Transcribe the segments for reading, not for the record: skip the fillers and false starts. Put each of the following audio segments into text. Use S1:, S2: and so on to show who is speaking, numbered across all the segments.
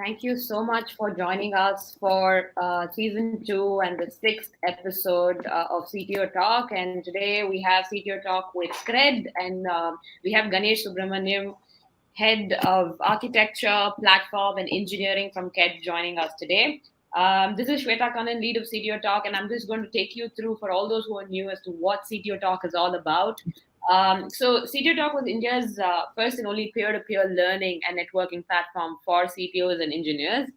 S1: Thank you so much for joining us for season 2 and the 6th episode of CTO Talk. And today we have CTO Talk with CRED, and we have Ganesh Subramanian, Head of Architecture, Platform, and Engineering from CRED, joining us today. This is Shweta Kannan, lead of CTO Talk, and I'm just going to take you through, for all those who are new, as to what CTO Talk is all about. So CTO Talk was India's first and only peer-to-peer learning and networking platform for CTOs and engineers.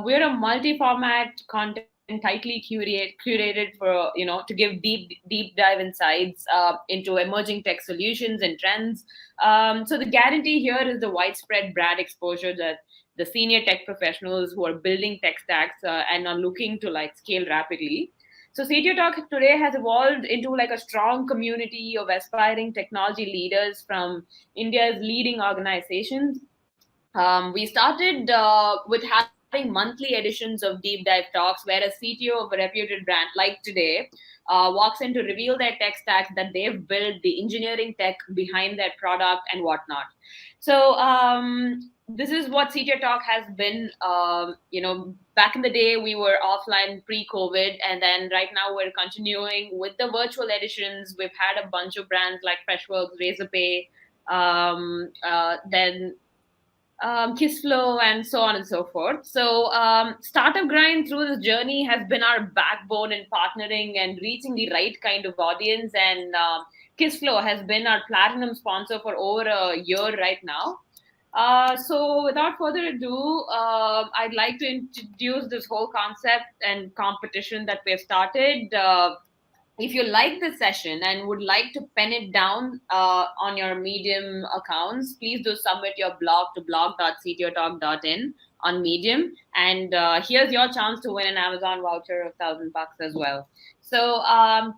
S1: We're a multi-format content tightly curated for, to give deep dive insights into emerging tech solutions and trends. So the guarantee here is the widespread brand exposure that the senior tech professionals who are building tech stacks and are looking to scale rapidly. So CTO Talk today has evolved into a strong community of aspiring technology leaders from India's leading organizations. We started with having monthly editions of deep dive talks where a CTO of a reputed brand like today walks in to reveal their tech stacks that they've built, the engineering tech behind their product and whatnot. So this is what CTO Talk has been. Back in the day, we were offline pre-COVID, and then right now we're continuing with the virtual editions. We've had a bunch of brands like Freshworks, Razorpay, then Kissflow, and so on and so forth. So, Startup Grind through this journey has been our backbone in partnering and reaching the right kind of audience. And Kissflow has been our platinum sponsor for over a year right now. So, without further ado, I'd like to introduce this whole concept and competition that we've started. If you like this session and would like to pen it down on your Medium accounts, please do submit your blog to blog.ctotalk.in on Medium. And here's your chance to win an Amazon voucher of $1,000 as well. So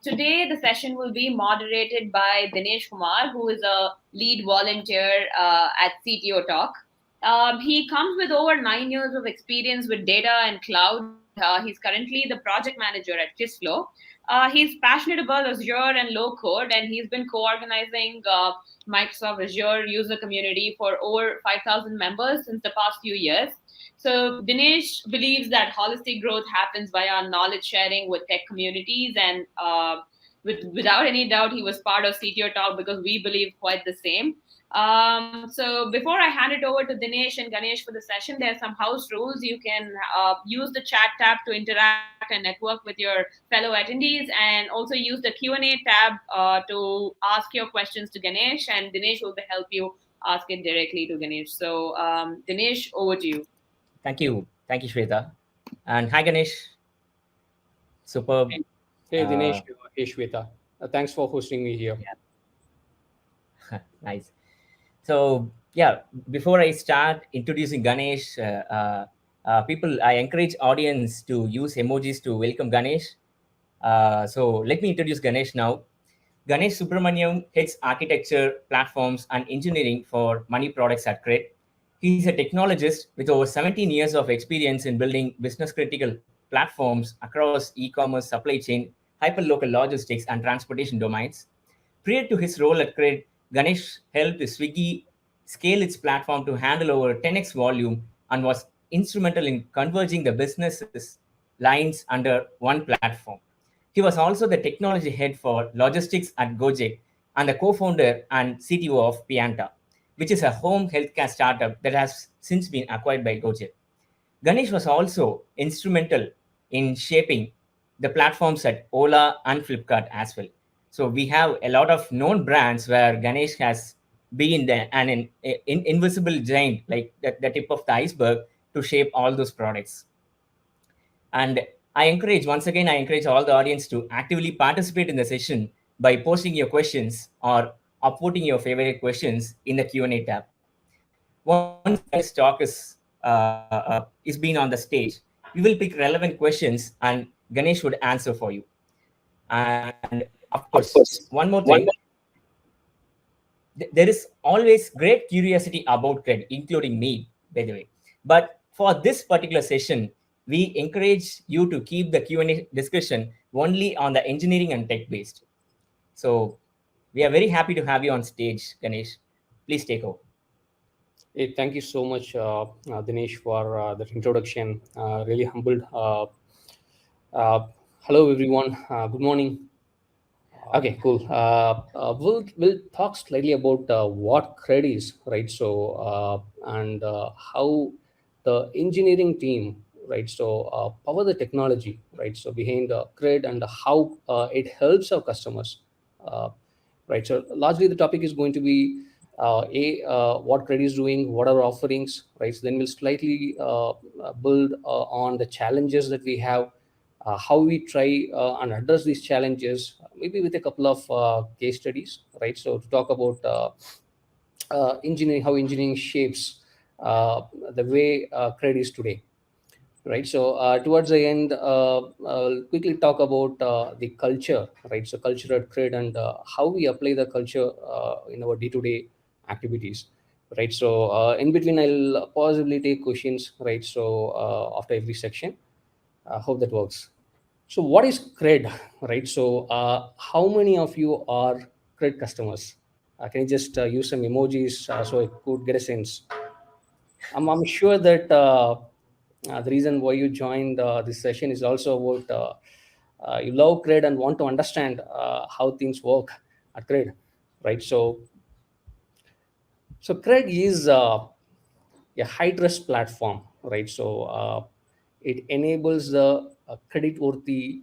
S1: today the session will be moderated by Dinesh Kumar, who is a lead volunteer at CTO Talk. He comes with over 9 years of experience with data and cloud. He's currently the project manager at Kissflow. He's passionate about Azure and low code, and he's been co-organizing Microsoft Azure user community for over 5,000 members since the past few years. So Dinesh believes that holistic growth happens via knowledge sharing with tech communities, and without any doubt, he was part of CTO Talk because we believe quite the same. So before I hand it over to Dinesh and Ganesh for the session, there are some house rules. You can use the chat tab to interact and network with your fellow attendees, and also use the Q&A tab to ask your questions to Ganesh, and Dinesh will help you ask it directly to Ganesh. So Dinesh, over to you.
S2: Thank you, Shweta, and hi Ganesh. Superb.
S3: Hey Dinesh, hey Shweta. Thanks for hosting me here.
S2: Yeah. Nice. So yeah, before I start introducing Ganesh, I encourage audience to use emojis to welcome Ganesh. So let me introduce Ganesh now. Ganesh Subramanian heads architecture, platforms, and engineering for money products at CRED. He's a technologist with over 17 years of experience in building business-critical platforms across e-commerce, supply chain, hyperlocal logistics, and transportation domains. Prior to his role at CRED, Ganesh helped Swiggy scale its platform to handle over 10x volume and was instrumental in converging the businesses lines under one platform. He was also the technology head for logistics at Gojek and the co-founder and CTO of Pianta, which is a home healthcare startup that has since been acquired by Gojek. Ganesh was also instrumental in shaping the platforms at Ola and Flipkart as well. So we have a lot of known brands where Ganesh has been an invisible giant, like the tip of the iceberg, to shape all those products. And I encourage all the audience to actively participate in the session by posting your questions or upvoting your favorite questions in the Q&A tab. Once Ganesh talk is being on the stage, we will pick relevant questions and Ganesh would answer for you. And of course, one more thing. There is always great curiosity about CRED, including me, by the way. But for this particular session, we encourage you to keep the Q&A discussion only on the engineering and tech based. So we are very happy to have you on stage, Ganesh. Please take over.
S3: Hey, thank you so much, Dinesh, for that introduction. Really humbled. Uh, Hello, everyone. Good morning. Okay, cool. We'll talk slightly about what CRED is, right? So and how the engineering team, right? So power the technology, right? So behind CRED and how it helps our customers, uh, right? So largely the topic is going to be what CRED is doing, what are our offerings, right? So then we'll slightly build on the challenges that we have, how we try and address these challenges, maybe with a couple of case studies, right? So to talk about engineering, how engineering shapes the way CRED is today, right? So towards the end, I'll quickly talk about the culture, right? So culture at CRED and how we apply the culture in our day-to-day activities, right? So in between, I'll possibly take questions, right? So after every section, I hope that works. So what is CRED, right? So how many of you are CRED customers? Can you just use some emojis so I could get a sense? I'm sure that the reason why you joined this session is also about you love CRED and want to understand how things work at CRED, right? So CRED is a high trust platform, right? So it enables the credit-worthy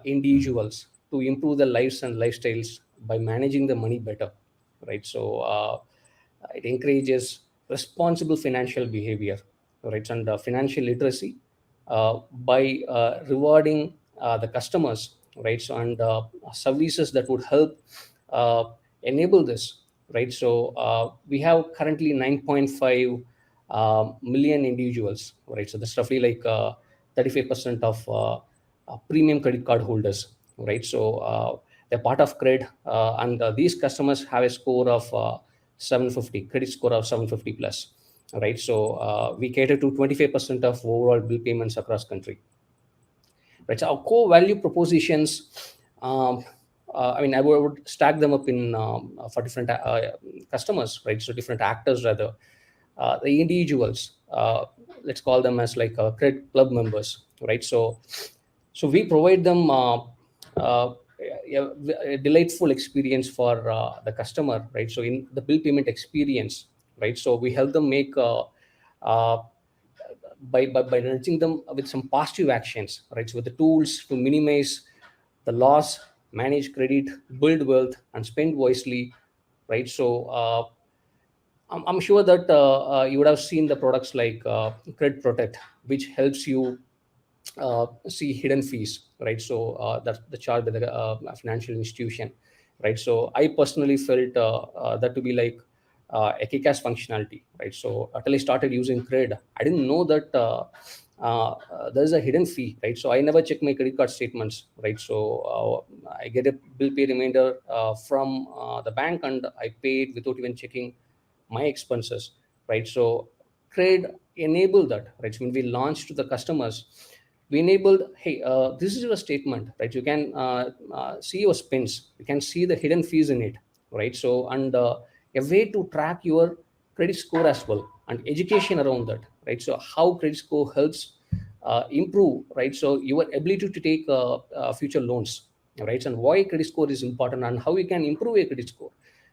S3: individuals to improve their lives and lifestyles by managing the money better, right? So it encourages responsible financial behavior, right, and financial literacy by rewarding the customers, right? So and services that would help uh, enable this, right? So we have currently 9.5 million individuals, right? So that's roughly like 35% of premium credit card holders, right? So they're part of CRED, and these customers have a score of 750, credit score of 750 plus, right? So we cater to 25% of overall bill payments across country, right? So our core value propositions, um, I mean, I would stack them up in for different customers, right? So different actors rather. The individuals, let's call them as like credit club members, right? So we provide them uh, a delightful experience for the customer, right? So in the bill payment experience, right? So we help them make uh, by nudging them with some positive actions, right? So with the tools to minimize the loss, manage credit, build wealth, and spend wisely, right? So I'm sure that you would have seen the products like CRED Protect, which helps you see hidden fees, right? So that's the charge by the financial institution, right? So I personally felt that to be like a kick-ass functionality, right? So until I started using CRED, I didn't know that there's a hidden fee, right? So I never check my credit card statements, right? So I get a bill pay reminder from the bank, and I pay it without even checking my expenses, right? So CRED enabled that, right? So when we launched to the customers, we enabled, hey, this is your statement, right? You can see your spends, you can see the hidden fees in it, right? So and a way to track your credit score as well, and education around that, right? So how credit score helps improve, right? So your ability to take future loans, right? And why credit score is important and how you can improve a credit score.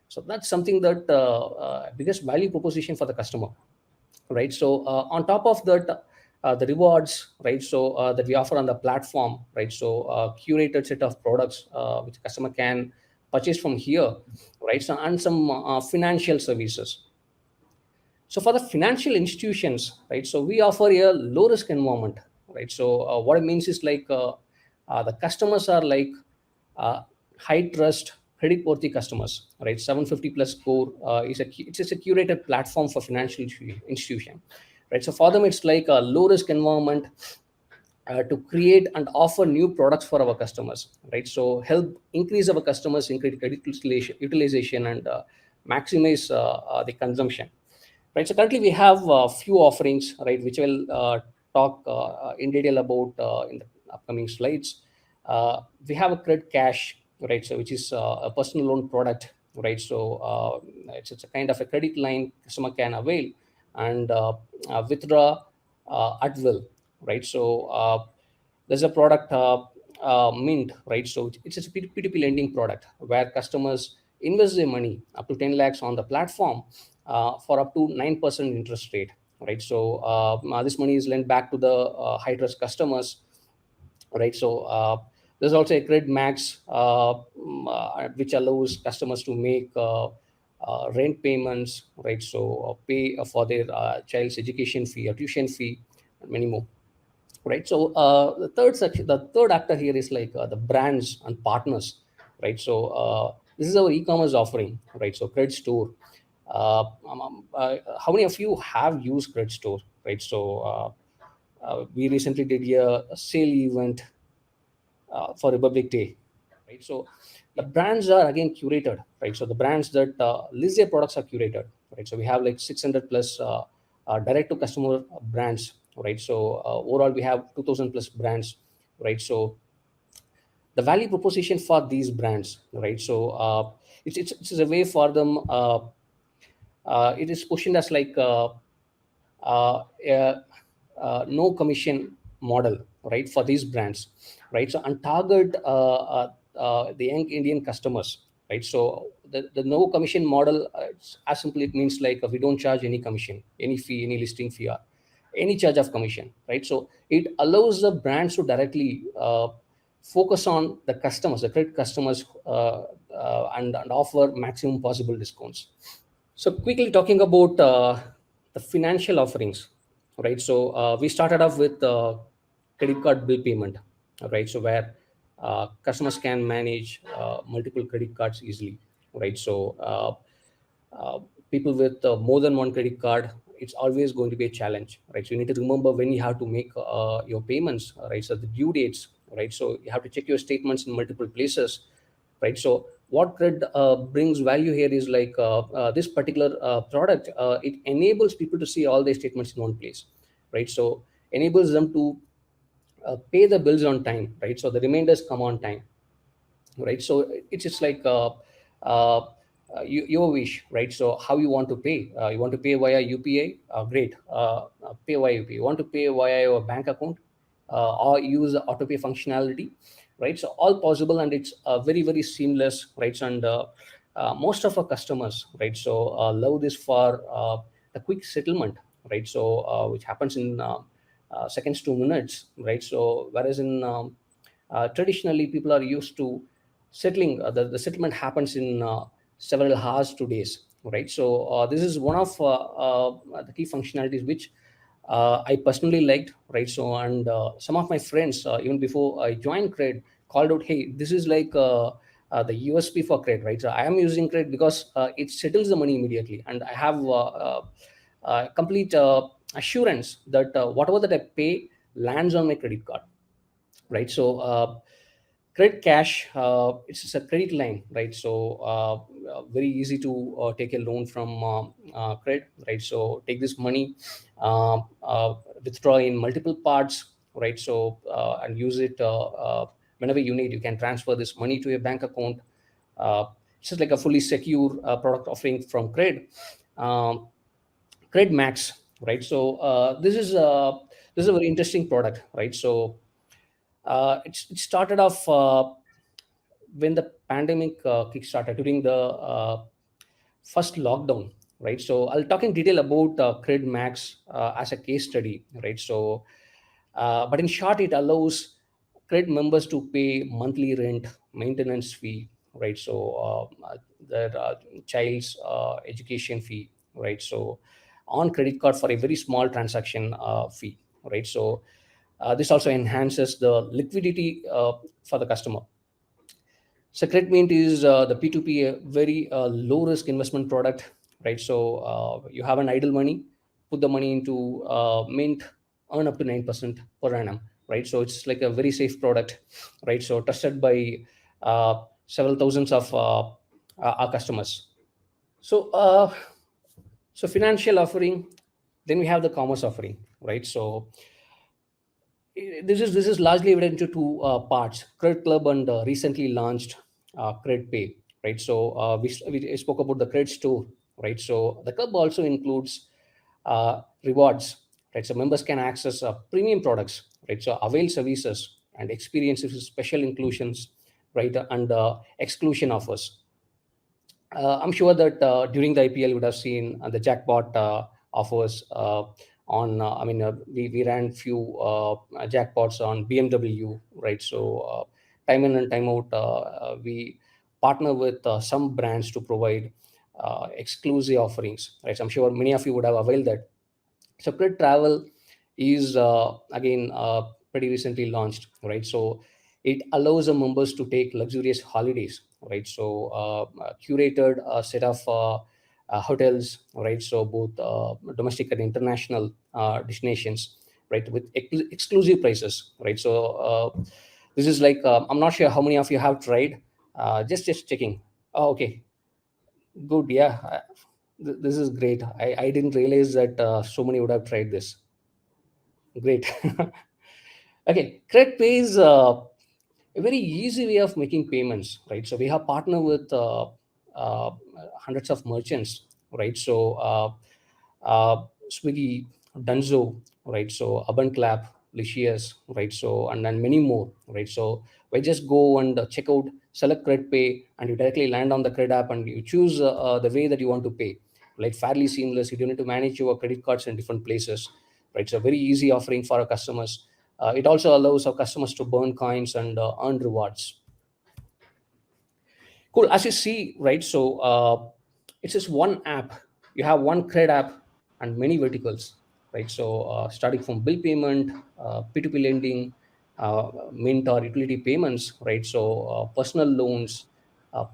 S3: So that's something that biggest value proposition for the customer, right? So on top of that, the rewards, right? So that we offer on the platform, right? So curated set of products which customer can purchase from here, right? So and some financial services. So for the financial institutions, right? So we offer a low risk environment, right? So what it means is like the customers are like uh, high trust, credit worthy customers, right? 750 plus score it's a curated platform for financial institution, right? So for them, it's like a low risk environment to create and offer new products for our customers, right? So help increase our customers in credit utilization and maximize the consumption, right? So currently we have a few offerings, right, which I will talk in detail about in the upcoming slides. We have a credit cash, right? So which is a personal loan product, right? So it's a kind of a credit line customer can avail and withdraw at will, right? So there's a product Mint, right? So it's a P2P lending product where customers invest their money up to 10 lakhs on the platform for up to 9% interest rate, right? So this money is lent back to the high trust customers, right? So there's also a CRED Max, which allows customers to make rent payments, right? So pay for their child's education fee or tuition fee, and many more, right? So the third actor here is like the brands and partners, right? So this is our e-commerce offering, right? So CRED Store. How many of you have used CRED Store, right? So we recently did a sale event for Republic Day, right? So the brands are again curated, right? So the brands that list their products are curated, right? So we have like 600 plus direct to customer brands, right? So overall we have 2000 plus brands, right? So the value proposition for these brands, right? So it's a way for them. It is positioned as like a no commission model, right, for these brands, right? So and target the young Indian customers, right? So the no commission model, as simply it means like we don't charge any commission, any fee, any listing fee, or any charge of commission, right? So it allows the brands to directly focus on the customers, the correct customers, and offer maximum possible discounts. So quickly talking about the financial offerings, right? So we started off with credit card bill payment, right? So where customers can manage multiple credit cards easily, right? So people with more than one credit card, it's always going to be a challenge, right? So you need to remember when you have to make your payments, right? So the due dates, right? So you have to check your statements in multiple places, right? So what CRED brings value here is like this particular product, it enables people to see all their statements in one place, right? So enables them to pay the bills on time, right? So the reminders come on time, right? So it's just like your wish, right? So how you want to pay? You want to pay via UPI? Great, pay via UPI. You want to pay via your bank account or use the auto pay functionality, right? So all possible, and it's very very seamless, right? And most of our customers, right? So love this for the quick settlement, right? So which happens in seconds to minutes, right? So whereas in traditionally people are used to settling, the settlement happens in several hours to days, right? So this is one of the key functionalities which I personally liked, right? So and some of my friends, even before I joined CRED, called out, hey, this is like the USP for CRED, right? So I am using CRED because it settles the money immediately, and I have complete assurance that whatever that I pay lands on my credit card, right? So credit cash, it's a credit line, right? So very easy to take a loan from credit, right? So take this money, withdraw in multiple parts, right? So and use it whenever you need. You can transfer this money to your bank account. It's just like a fully secure product offering from CRED. CRED Max, right? So this is a very interesting product, right? So it started off when the pandemic kickstarted during the first lockdown, right? So I'll talk in detail about CRED Max as a case study, right? So, but in short, it allows CRED members to pay monthly rent, maintenance fee, right? So their child's education fee, right? So on credit card for a very small transaction fee, right? So this also enhances the liquidity for the customer. Secret Mint is the P2P, a very low risk investment product, right? So you have an idle money, put the money into Mint, earn up to 9% per annum, right? So it's like a very safe product, right? So trusted by several thousands of our customers. So so financial offering, then we have the commerce offering, right? So this is largely divided into two parts: Credit Club and recently launched Credit Pay, right? So we spoke about the Credit Store, right? So the club also includes rewards, right? So members can access premium products, right? So avail services and experiences with special inclusions, right? And exclusion offers. I'm sure that during the IPL, you would have seen the jackpot offers we ran few jackpots on BMW, right? So time in and time out, we partner with some brands to provide exclusive offerings, right? So I'm sure many of you would have availed that. So CRED Travel is again pretty recently launched, right? So it allows the members to take luxurious holidays, right? So curated set of hotels, right? So both domestic and international destinations, right? With exclusive prices, right? So this is like I'm not sure how many of you have tried. Just checking. Oh, okay, good. Yeah, this is great. I didn't realize that so many would have tried this. Great. Okay, CRED Pay is a very easy way of making payments, right? So we have partnered with uh, hundreds of merchants, right? So Swiggy, Dunzo, right? So Clap, Licious, right? So and then many more, right? So we just go and check out, select CRED Pay, and you directly land on the CRED app, and you choose the way that you want to pay, like fairly seamless. You don't need to manage your credit cards in different places, right? So very easy offering for our customers. It also allows our customers to burn coins and earn rewards. Cool. As you see, right? So it's just one app. You have one CRED app and many verticals, right? So starting from bill payment, P2P lending, mint or utility payments, right? So personal loans,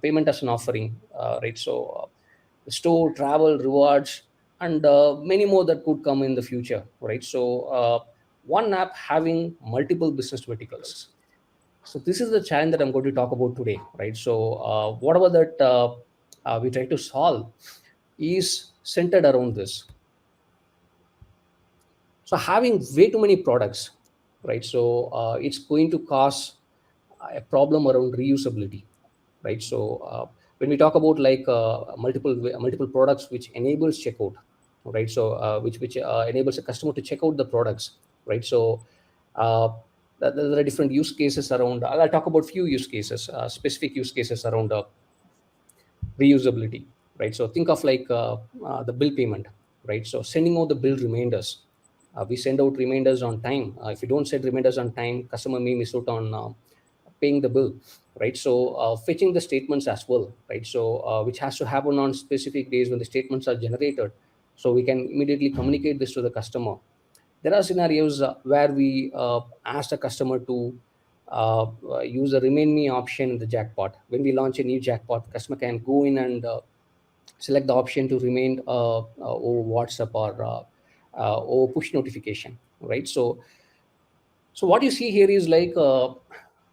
S3: payment as an offering, right? So store, travel, rewards, and many more that could come in the future, right? So one app having multiple business verticals. So this is the challenge that I'm going to talk about today, right? So whatever that we try to solve is centered around this. So having way too many products, right? So it's going to cause a problem around reusability, right? So when we talk about like multiple products which enables checkout, right? So which enables a customer to check out the products, right? So there are different use cases around. I'll talk about few use cases, specific use cases around reusability, right? So think of like the bill payment, right? So sending out the bill reminders. We send out reminders on time. If you don't send reminders on time, customer may miss out on paying the bill, right? So fetching the statements as well, right? So which has to happen on specific days when the statements are generated, so we can immediately communicate this to the customer. There are scenarios where we ask the customer to use the remain me option in the jackpot. When we launch a new jackpot, customer can go in and select the option to remain over WhatsApp or over push notification, right? So what you see here is like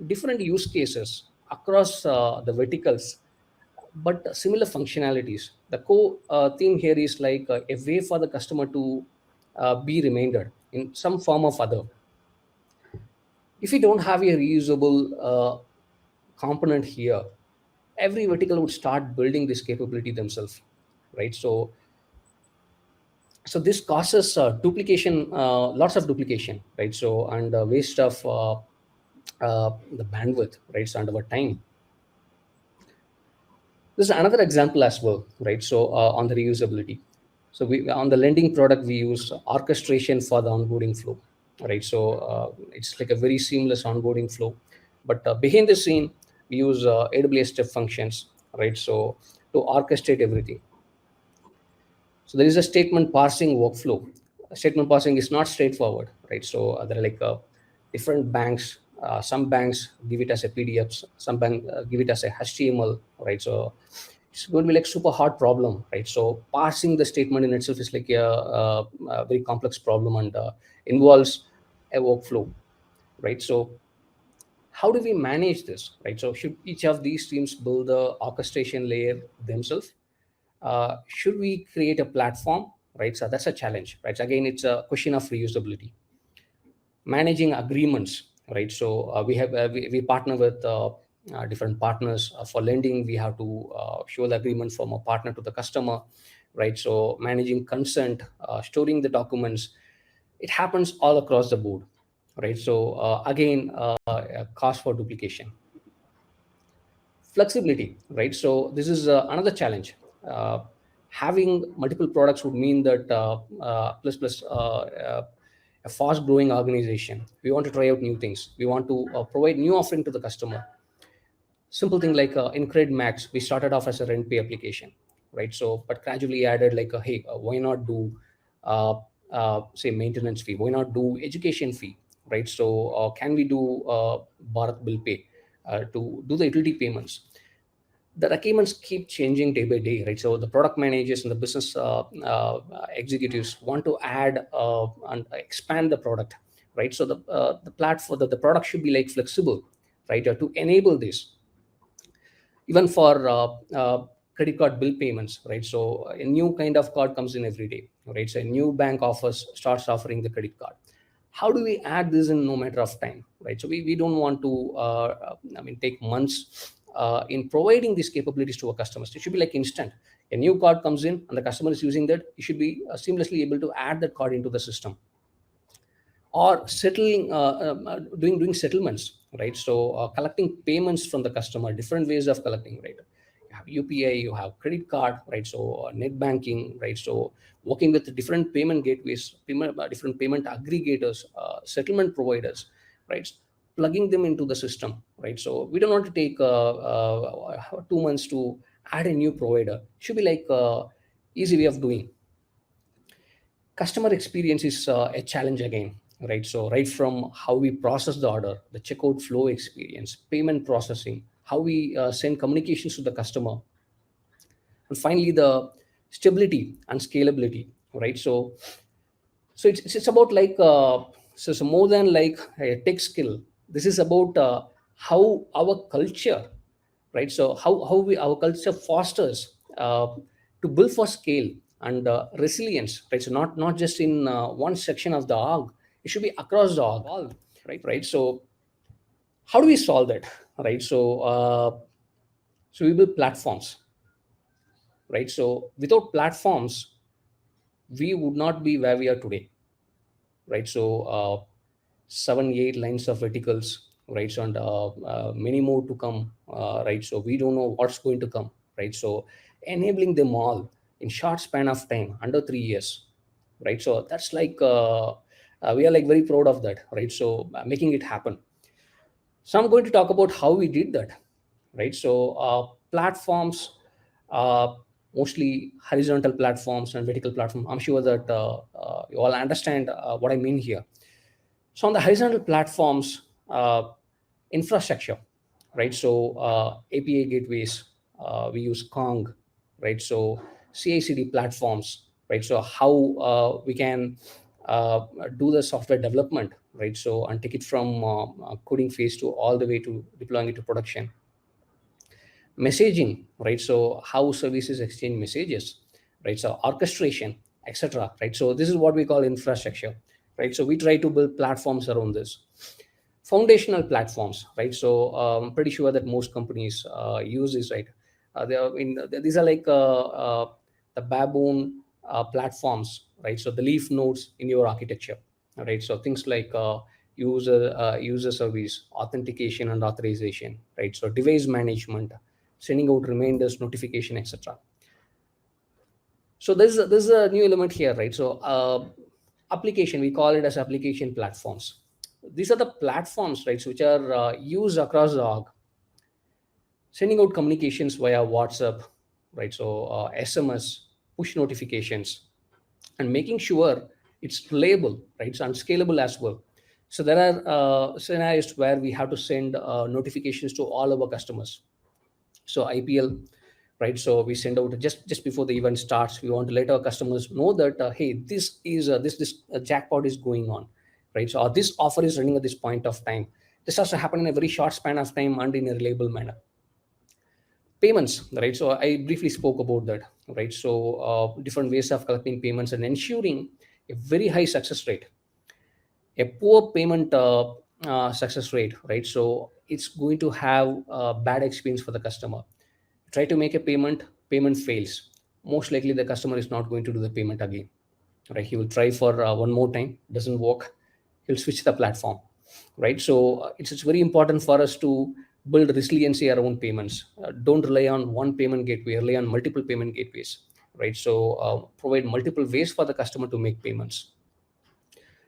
S3: different use cases across the verticals, but similar functionalities. The core theme here is like a way for the customer to be reminded in some form of other. If you don't have a reusable component here, every vertical would start building this capability themselves, right? So this causes duplication, lots of duplication, right? So and waste of the bandwidth, right? So and over time. This is another example as well, right? So on the reusability. So we on the lending product we use orchestration for the onboarding flow, right? So it's like a very seamless onboarding flow. But behind the scene, we use AWS step functions, right? So to orchestrate everything. So there is a statement parsing workflow. Statement parsing is not straightforward, right? So there are like different banks. Some banks give it as a PDF. Some bank give it as a HTML, right? So it's going to be like super hard problem, right? So parsing the statement in itself is like a very complex problem and involves a workflow, right? So how do we manage this, right? So should each of these teams build the orchestration layer themselves? Should we create a platform, right? So that's a challenge, right? So again, it's a question of reusability. Managing agreements, right? So we partner with different partners for lending. We have to show the agreement from a partner to the customer. right? So managing consent, storing the documents, it happens all across the board, right? So again, cost for duplication. Flexibility, right? So this is another challenge. Having multiple products would mean that a fast growing organization, we want to try out new things, we want to provide new offering to the customer. Simple thing like in CRED Max, we started off as a rent pay application, right? So but gradually added like hey, why not do say maintenance fee, why not do education fee, right? So can we do Bharat bill pay to do the utility payments? The requirements keep changing day by day, right? So the product managers and the business executives want to add and expand the product, right? So the platform, the product should be like flexible, right, to enable this. Even for credit card bill payments, right? So a new kind of card comes in every day, right? So a new bank starts offering the credit card. How do we add this in no matter of time, right? So we don't want to take months in providing these capabilities to our customers. It should be like instant. A new card comes in and the customer is using that, you should be seamlessly able to add that card into the system. Or settling doing settlements, right? So collecting payments from the customer, different ways of collecting, right? You have UPI, you have credit card, right? So net banking, right? So working with different payment gateways, different payment aggregators, settlement providers, right? Plugging them into the system, right? So we don't want to take 2 months to add a new provider. It should be like easy way of doing. Customer experience is a challenge again, right? So right from how we process the order, the checkout flow experience, payment processing, how we send communications to the customer, and finally the stability and scalability, right? So it's about like so it's more than like a tech skill. This is about how our culture, right? So how our culture fosters to build for scale and resilience, right? So not just in one section of the org, it should be across the org, right? So how do we solve that, right? So we build platforms, right? So without platforms, we would not be where we are today, right? So 7 8 lines of verticals, right? So and many more to come, right? So we don't know what's going to come, right? So enabling them all in short span of time, under 3 years, right? So that's like we are like very proud of that, right? So making it happen. So I'm going to talk about how we did that, right? So platforms, uh, mostly horizontal platforms and vertical platform. I'm sure that you all understand what I mean here. So on the horizontal platforms, infrastructure, right? So API gateways, we use Kong, right? So CI/CD platforms, right? So how we can do the software development, right? So and take it from coding phase to all the way to deploying it to production. Messaging, right? So how services exchange messages, right? So orchestration, etc., right? So this is what we call infrastructure, right? So we try to build platforms around this. Foundational platforms, right? So pretty sure that most companies use this, right? They are these are like the backbone platforms, right? So the leaf nodes in your architecture, right? So things like user service, authentication and authorization, right? So device management, sending out reminders, notification, etc. So there's a new element here, right? So application, we call it as application platforms. These are the platforms, right, which are used across the org, sending out communications via WhatsApp, right? So SMS, push notifications, and making sure it's reliable, right? So, and scalable as well. So there are scenarios where we have to send notifications to all our customers. So IPL, right? So we send out just before the event starts. We want to let our customers know that hey, this is this jackpot is going on, right? So this offer is running at this point of time. This has to happen in a very short span of time and in a reliable manner. Payments, right? So I briefly spoke about that, right? So different ways of collecting payments and ensuring a very high success rate. A poor payment success rate, right? So it's going to have a bad experience for the customer. Try to make a payment fails. most likely the customer is not going to do the payment again, right? He will try for one more time, doesn't work, he'll switch the platform, right? So it's very important for us to build resiliency around payments. Don't rely on one payment gateway, rely on multiple payment gateways, right? So provide multiple ways for the customer to make payments.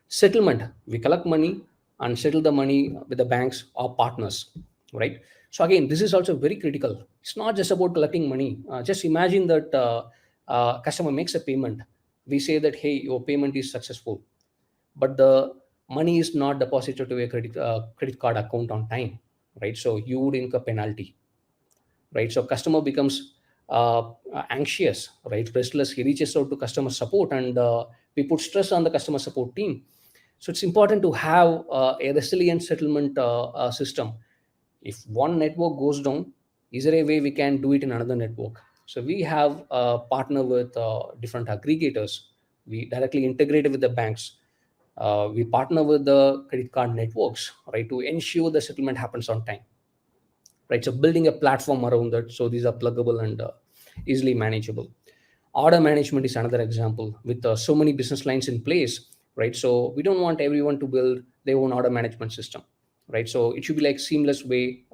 S3: Settlement, we collect money and settle the money with the banks or partners, right? So again, this is also very critical. It's not just about collecting money. Just imagine that customer makes a payment. We say that, hey, your payment is successful, but the money is not deposited to a credit card account on time, right? So you would incur penalty, right? So customer becomes anxious, right? Restless. He reaches out to customer support, and we put stress on the customer support team. So it's important to have a resilient settlement system. If one network goes down, is there a way we can do it in another network? So we have partner with different aggregators. We directly integrate with the banks. We partner with the credit card networks, right, to ensure the settlement happens on time, right? So building a platform around that, so these are pluggable and easily manageable. Order management is another example with so many business lines in place, right? So we don't want everyone to build their own order management system, right? So it should be like seamless way.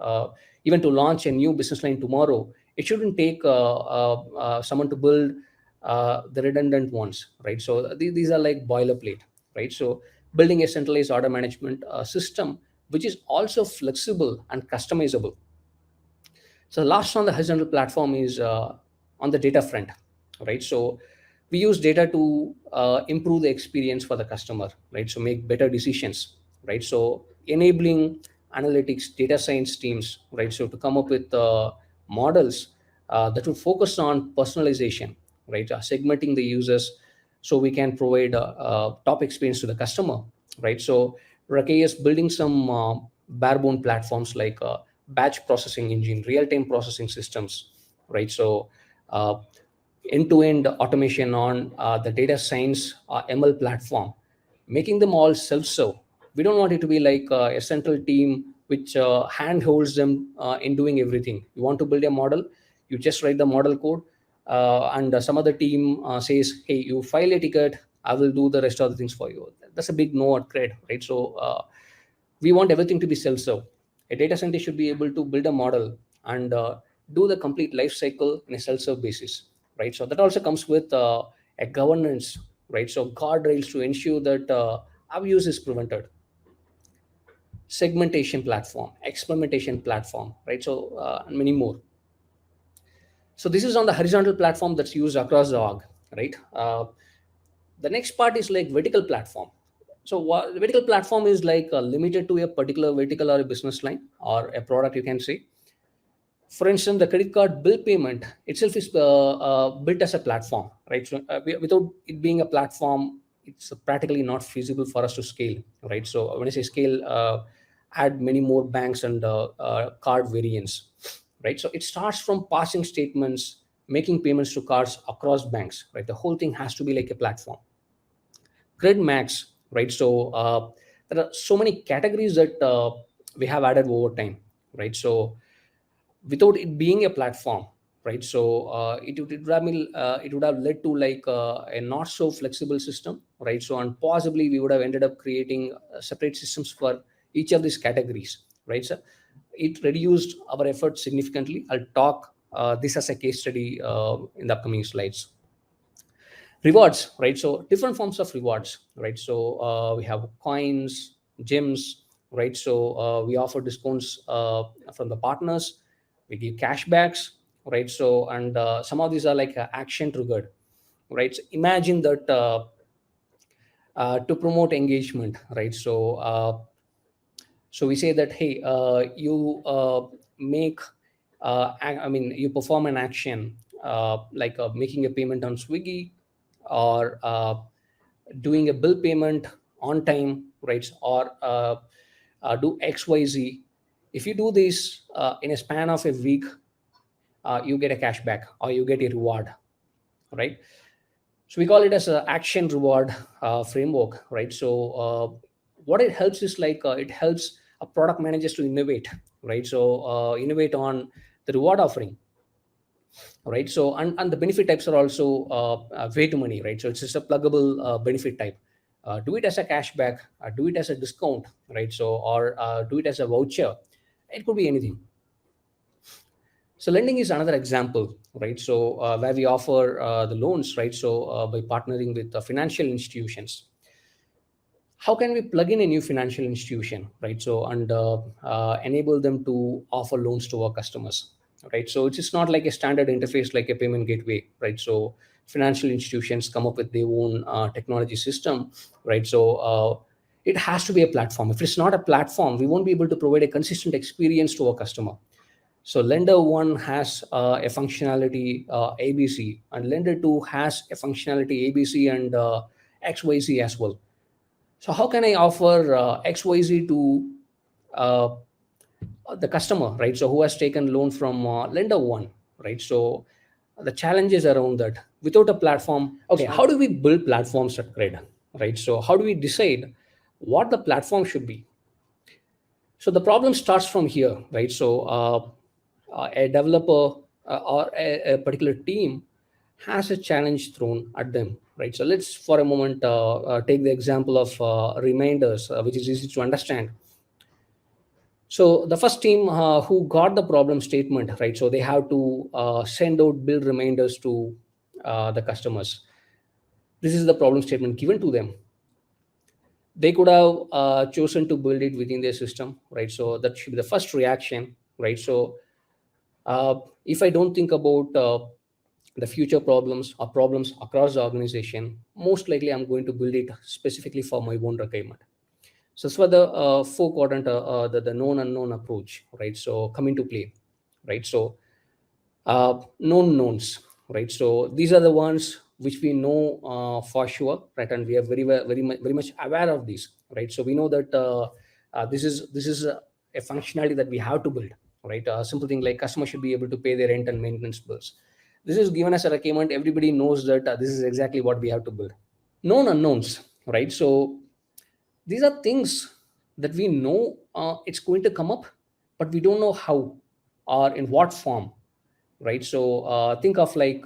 S3: Even to launch a new business line tomorrow, it shouldn't take someone to build the redundant ones, right? So these are like boilerplate, right? So building a centralized order management system which is also flexible and customizable. So last on the horizontal platform is on the data front, right? So we use data to improve the experience for the customer, right? So make better decisions, right? So enabling analytics, data science teams, right? So to come up with models that will focus on personalization, right? Segmenting the users so we can provide top experience to the customer, right? So Rakesh is building some barebone platforms like batch processing engine, real-time processing systems, right? So end-to-end automation on the data science ML platform, making them all self-serve. We don't want it to be like a central team which handholds them in doing everything. You want to build a model, you just write the model code, and some other team says, hey, you file a ticket, I will do the rest of the things for you. That's a big no at CRED, right? So we want everything to be self-serve. A data scientist should be able to build a model and do the complete life cycle in a self-serve basis, right? So that also comes with a governance, right? So guardrails to ensure that abuse is prevented. Segmentation platform, experimentation platform, right? So and many more. So this is on the horizontal platform that's used across the org, right? The next part is like vertical platform. So the vertical platform is like limited to a particular vertical or a business line or a product, you can say. For instance, the credit card bill payment itself is built as a platform, right? So without it being a platform, it's practically not feasible for us to scale, right? So when I say scale, add many more banks and card variants, right? So it starts from passing statements, making payments to cards across banks, right? The whole thing has to be like a platform. CRED Max, right? So there are so many categories that we have added over time, right? So without it being a platform, right? So it would have led to like a not so flexible system, right? So and possibly we would have ended up creating separate systems for each of these categories, right? So it reduced our effort significantly. I'll talk this as a case study in the upcoming slides. Rewards, right? So different forms of rewards, right? So we have coins, gems, right? So we offer discounts from the partners, we give cashbacks, right? So and some of these are like action triggered, right? So imagine that to promote engagement, right? So we say that, hey, you make you perform an action like making a payment on Swiggy or doing a bill payment on time, right? Or do XYZ. If you do this in a span of a week, you get a cashback or you get a reward, right? So we call it as an action reward framework, right? So what it helps is like it helps product managers to innovate, right? So innovate on the reward offering. right? So and the benefit types are also way too many, right? So it's just a pluggable benefit type. Do it as a cashback, do it as a discount, right? So or do it as a voucher. It could be anything. So lending is another example, right? So where we offer the loans, right? So by partnering with financial institutions, how can we plug in a new financial institution, right? So and enable them to offer loans to our customers, right? So it's just not like a standard interface like a payment gateway, right? So financial institutions come up with their own technology system, right? So it has to be a platform. If it's not a platform, we won't be able to provide a consistent experience to our customer. So lender one has a functionality ABC, and lender two has a functionality ABC and XYZ as well. So how can I offer XYZ to uh, the customer, right? So who has taken loan from lender one, right? So the challenges around that without a platform. Okay, how do we build platforms at CRED, right? So how do we decide what the platform should be? So the problem starts from here, right? So a developer or a particular team has a challenge thrown at them, right? So let's for a moment take the example of reminders, which is easy to understand. So the first team who got the problem statement, right? So they have to send out bill reminders to the customers. This is the problem statement given to them. They could have chosen to build it within their system, right? So that should be the first reaction, right? So if I don't think about the future problems or problems across the organization, most likely I'm going to build it specifically for my own requirement. So that's where the four quadrant, the known unknown approach, right? So come into play, right? So known knowns, right? So these are the ones which we know for sure, right? And we are very much aware of these, right? So we know that this is a functionality that we have to build, right? A simple thing like customer should be able to pay their rent and maintenance bills. This is given as a requirement. Everybody knows that this is exactly what we have to build. Known unknowns, right? So these are things that we know it's going to come up, but we don't know how or in what form, right? So think of like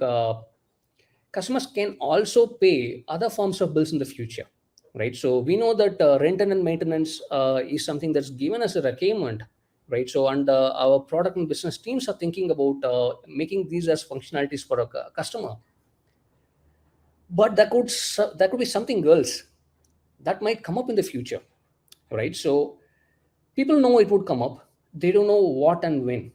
S3: customers can also pay other forms of bills in the future, right? So we know that rent and maintenance is something that's given as a requirement, right? So and our product and business teams are thinking about making these as functionalities for a customer, but that could be something else that might come up in the future, right? So people know it would come up, they don't know what and when.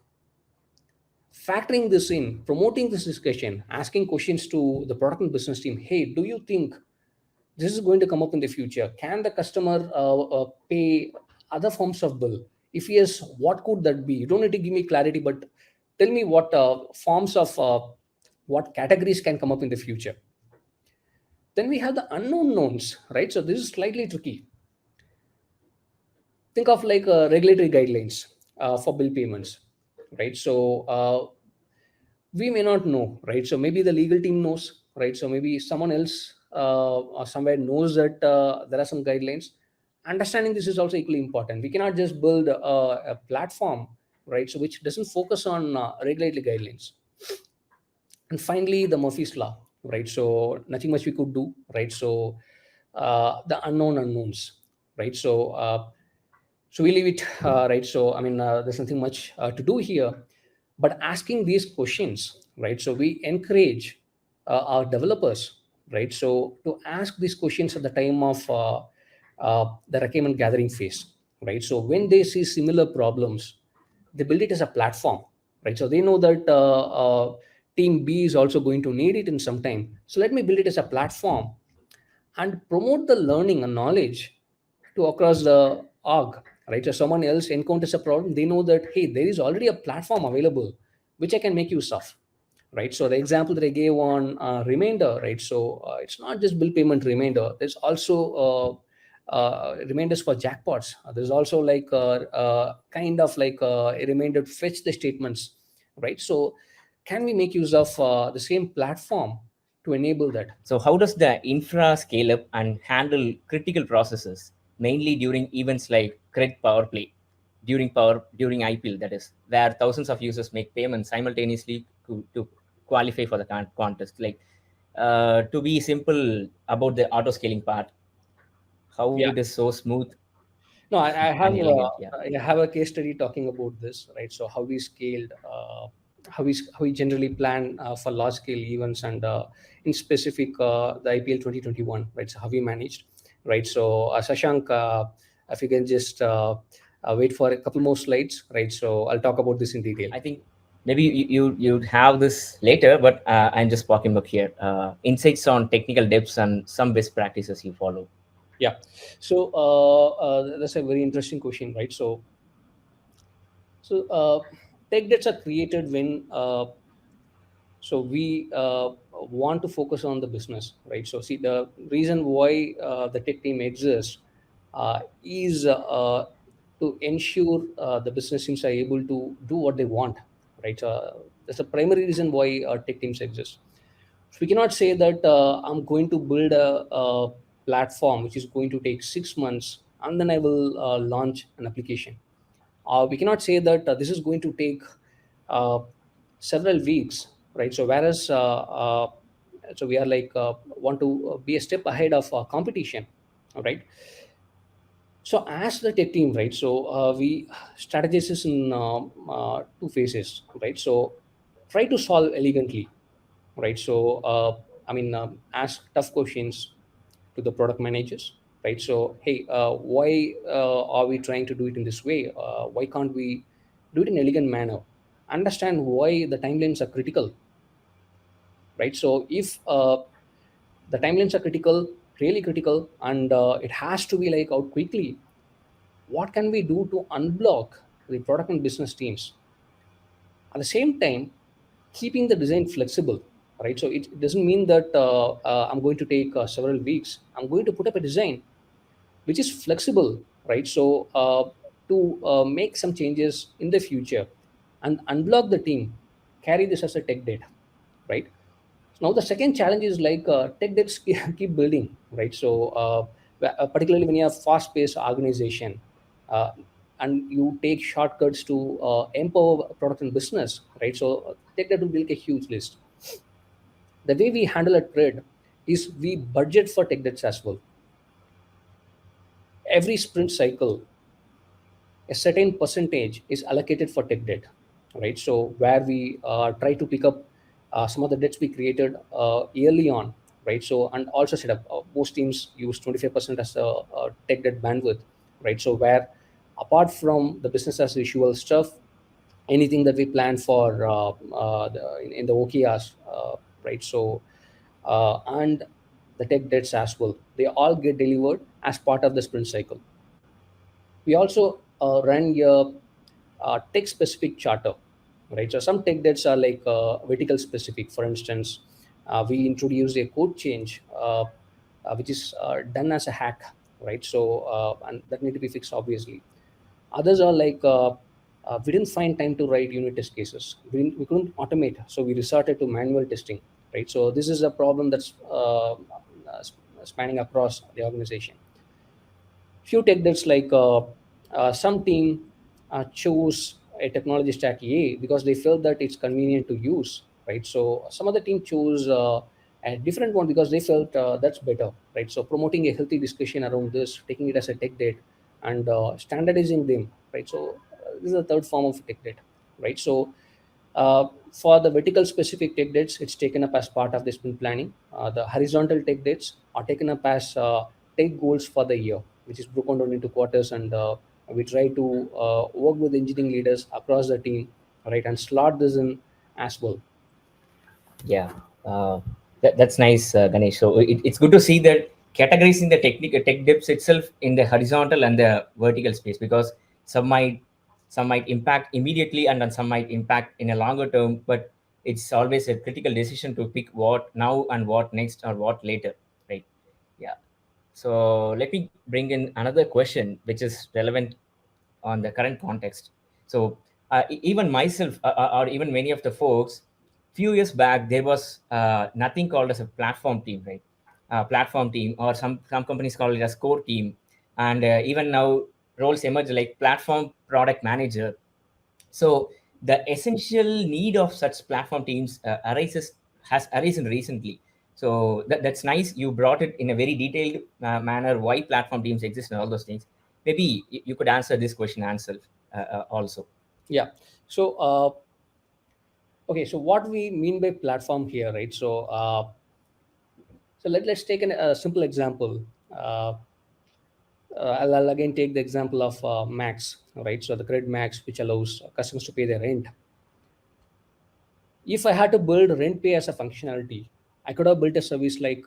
S3: Factoring this in, promoting this discussion, asking questions to the product and business team, hey, do you think this is going to come up in the future? Can the customer pay other forms of bill? If yes, what could that be? You don't need to give me clarity, but tell me what forms of what categories can come up in the future. Then we have the unknown knowns, right? So this is slightly tricky. Think of like regulatory guidelines for bill payments, right? So we may not know, right? So maybe the legal team knows, right? So maybe someone else or somewhere knows that there are some guidelines. Understanding this is also equally important. We cannot just build a platform, right? So which doesn't focus on regulatory guidelines. And finally, the Murphy's law, right? So nothing much we could do, right? So the unknown unknowns, right? So we leave it, right? So I mean, there's nothing much to do here, but asking these questions, right? So we encourage our developers, right? So to ask these questions at the time of the requirement gathering phase, right? So when they see similar problems, they build it as a platform, right? So they know that team B is also going to need it in some time. So let me build it as a platform and promote the learning and knowledge to across the org, right? So someone else encounters a problem, they know that, hey, there is already a platform available which I can make use of, right? So the example that I gave on reminder, right? So it's not just bill payment reminder. There's also reminders for jackpots. There's also like kind of like a reminder to fetch the statements, right? So can we make use of the same platform to enable that?
S2: So how does the infra scale up and handle critical processes, mainly during events like CRED power play, during IPL, that is, where thousands of users make payments simultaneously to qualify for the contest? Like, to be simple about the auto scaling part, how
S3: Yeah.
S2: it is so smooth
S3: No, I have
S2: and elegant. Yeah.
S3: I have a case study talking about this, right? So how we scaled, how we generally plan for large scale events, and in specific the IPL 2021, right? So how we managed, right? So Sashank, if you can just wait for a couple more slides, right? So I'll talk about this in detail.
S2: I think maybe you'd have this later, but I'm just walking up here. Insights on technical depths and some best practices you follow.
S3: Yeah. So that's a very interesting question, right? So tech debts are created when we want to focus on the business, right? So see, the reason why the tech team exists is to ensure the business teams are able to do what they want, right? That's the primary reason why tech teams exist. So we cannot say that I'm going to build a platform which is going to take 6 months and then I will launch an application. We cannot say that this is going to take uh, several weeks, right? So whereas so we are like want to be a step ahead of competition, all right? So as the tech team, right? So we strategize this in two phases, right? So try to solve elegantly, right? So ask tough questions to the product managers, right? So hey, why are we trying to do it in this way? Why can't we do it in elegant manner? Understand why the timelines are critical, right? So if the timelines are critical, really critical, and it has to be like out quickly, what can we do to unblock the product and business teams? At the same time, keeping the design flexible, right? So it doesn't mean that I'm going to take several weeks. I'm going to put up a design which is flexible, right? So to make some changes in the future and unblock the team, carry this as a tech debt, right? Now the second challenge is like tech debts keep building, right? So particularly when you have fast-paced organization, uh, and you take shortcuts to empower product and business, right? So tech debt will be like a huge list. The way we handle a trade is we budget for tech debts as well. Every sprint cycle, a certain percentage is allocated for tech debt, right? So where we try to pick up some of the debts we created early on, right? So and also set up most teams use 25% as a tech debt bandwidth, right? So where apart from the business as usual stuff, anything that we plan for in the OKRs, right? So and the tech debts as well, they all get delivered as part of the sprint cycle. We also run a tech specific charter, right? So some tech debts are like vertical specific. For instance, we introduce a code change which is done as a hack, right? So and that need to be fixed obviously. Others are like we didn't find time to write unit test cases. We couldn't automate, so we resorted to manual testing, right? So this is a problem that's spanning across the organization. Few tech debts like some team chose a technology stack A because they felt that it's convenient to use, right? So some other team chose a different one because they felt that's better, right? So promoting a healthy discussion around this, taking it as a tech debt, and standardizing them, right? So this is the third form of tech debt, right? So for the vertical specific tech debts, it's taken up as part of the sprint planning. The horizontal tech debts are taken up as tech goals for the year, which is broken down into quarters, and we try to work with engineering leaders across the team, right, and slot this in as well.
S2: Yeah, that's nice, Ganesh. So it's good to see that categorizing the tech dips itself in the horizontal and the vertical space, because some might some might impact immediately and then some might impact in a longer term. But it's always a critical decision to pick what now and what next or what later, right? Yeah. So let me bring in another question which is relevant on the current context. So even myself or even many of the folks, few years back there was nothing called as a platform team, right? Platform team, or some companies call it as core team, and even now roles emerge like platform product manager. So the essential need of such platform teams has arisen recently. So that's nice. You brought it in a very detailed manner why platform teams exist and all those things. Maybe you could answer this question also.
S3: Yeah. So okay, so what we mean by platform here, right? So let's take a simple example. I'll again take the example of Max, right? So the CRED Max, which allows customers to pay their rent. If I had to build rent pay as a functionality, I could have built a service like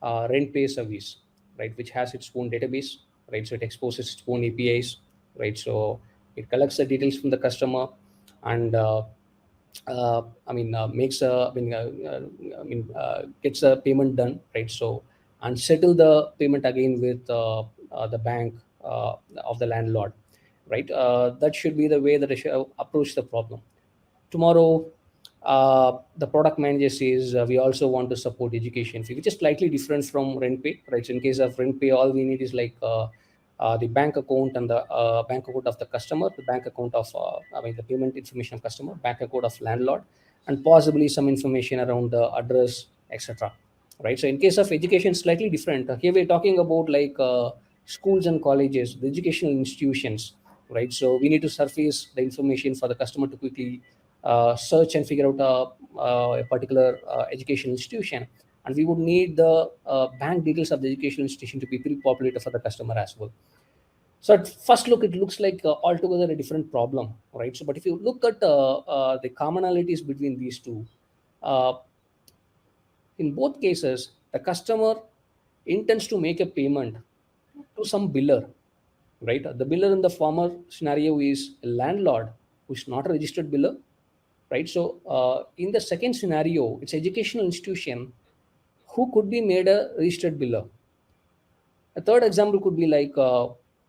S3: rent pay service, right, which has its own database, right? So it exposes its own APIs, right? So it collects the details from the customer and makes a gets a payment done, right? So and settle the payment again with the bank of the landlord, right? That should be the way that I should approach the problem. Tomorrow the product manager says we also want to support education fee, which is slightly different from rent pay, right? So in case of rent pay, all we need is like the bank account and the bank account of the customer, the bank account of the payment information of customer, bank account of landlord, and possibly some information around the address, etc., right? So in case of education, slightly different. Here we're talking about like schools and colleges, the educational institutions, right? So we need to surface the information for the customer to quickly search and figure out a particular educational institution, and we would need the bank details of the educational institution to be pre-populated for the customer as well. So at first look, it looks like altogether a different problem, right? So but if you look at the commonalities between these two, uh, in both cases the customer intends to make a payment to some biller, right? The biller in the former scenario is a landlord who is not a registered biller, right? So in the second scenario, it's educational institution who could be made a registered biller. A third example could be like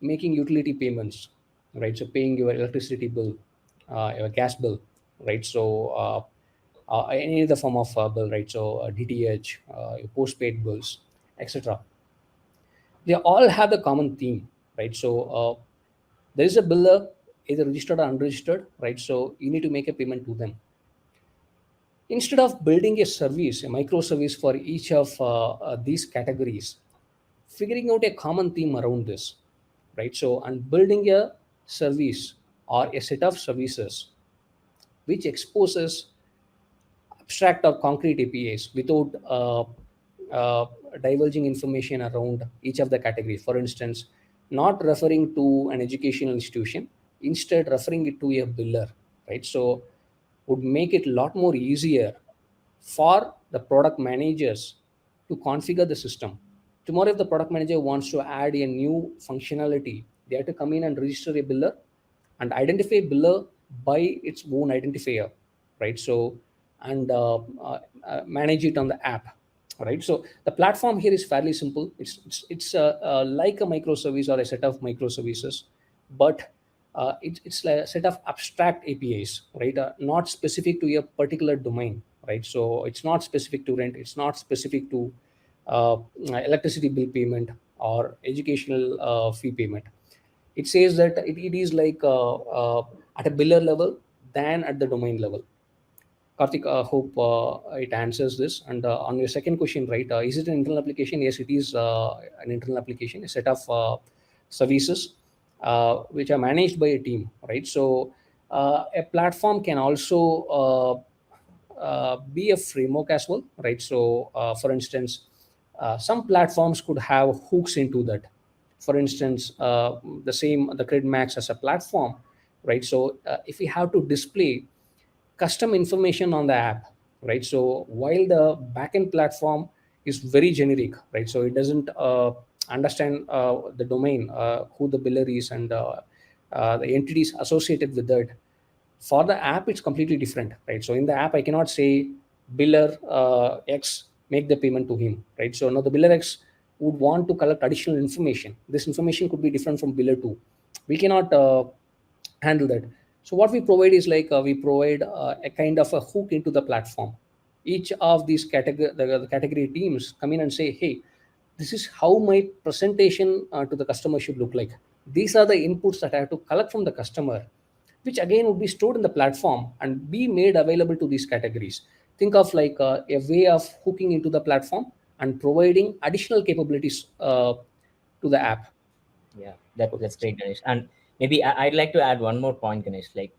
S3: making utility payments, right? So paying your electricity bill, your gas bill, right? So any other form of bill, right? So DTH, your postpaid bills, etc. They all have a common theme, right? So there is a biller, either registered or unregistered, right? So you need to make a payment to them. Instead of building a service, a microservice for each of these categories, figuring out a common theme around this, right? So, and building a service or a set of services which exposes abstract or concrete APIs without divulging information around each of the categories. For instance, not referring to an educational institution, instead referring it to a biller, right? So, would make it a lot more easier for the product managers to configure the system. Tomorrow, if the product manager wants to add a new functionality, they have to come in and register a biller and identify a biller by its own identifier, right? So, and manage it on the app, right? So the platform here is fairly simple. It's like a microservice or a set of microservices, but it's like a set of abstract APIs, right? Not specific to a particular domain, right? So it's not specific to rent, it's not specific to electricity bill payment or educational fee payment. It says that it is like at a biller level than at the domain level. Karthik, hope it answers this. And on your second question, right, is it an internal application? Yes, it is an internal application, a set of services which are managed by a team, right? So a platform can also be a framework as well, right? So for instance, some platforms could have hooks into that. For instance, the CRED Max as a platform, right? So if we have to display custom information on the app, right? So while the backend platform is very generic, right? So it doesn't understand the domain, who the biller is, and the entities associated with that. For the app, it's completely different, right? So in the app, I cannot say biller X make the payment to him, right? So now the biller X would want to collect additional information. This information could be different from biller 2. We cannot handle that. So what we provide is like we provide a kind of a hook into the platform. Each of these the category teams come in and say, hey, this is how my presentation to the customer should look like. These are the inputs that I have to collect from the customer, which again would be stored in the platform and be made available to these categories. Think of like a way of hooking into the platform and providing additional capabilities to the app.
S2: Yeah, that's great, Ganesh. And maybe I'd like to add one more point, Ganesh. Like,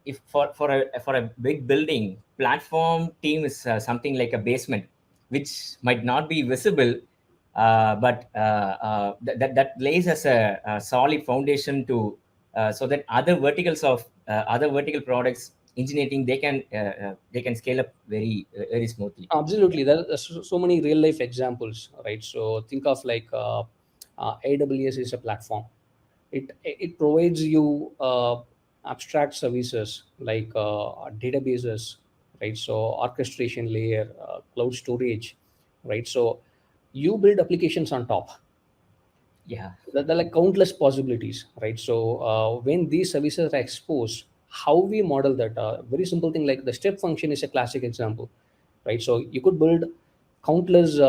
S2: if for a big building, platform team is something like a basement, which might not be visible, but that lays as a solid foundation to so that other verticals of other vertical products engineering, they can scale up very smoothly.
S3: Absolutely, there are so many real life examples, right? So think of like AWS is a platform. It provides you abstract services like databases, right? So orchestration layer, cloud storage, right? So you build applications on top.
S2: Yeah.
S3: There are like countless possibilities, right? So when these services are exposed, how we model that, very simple thing like the step function is a classic example, right? So you could build countless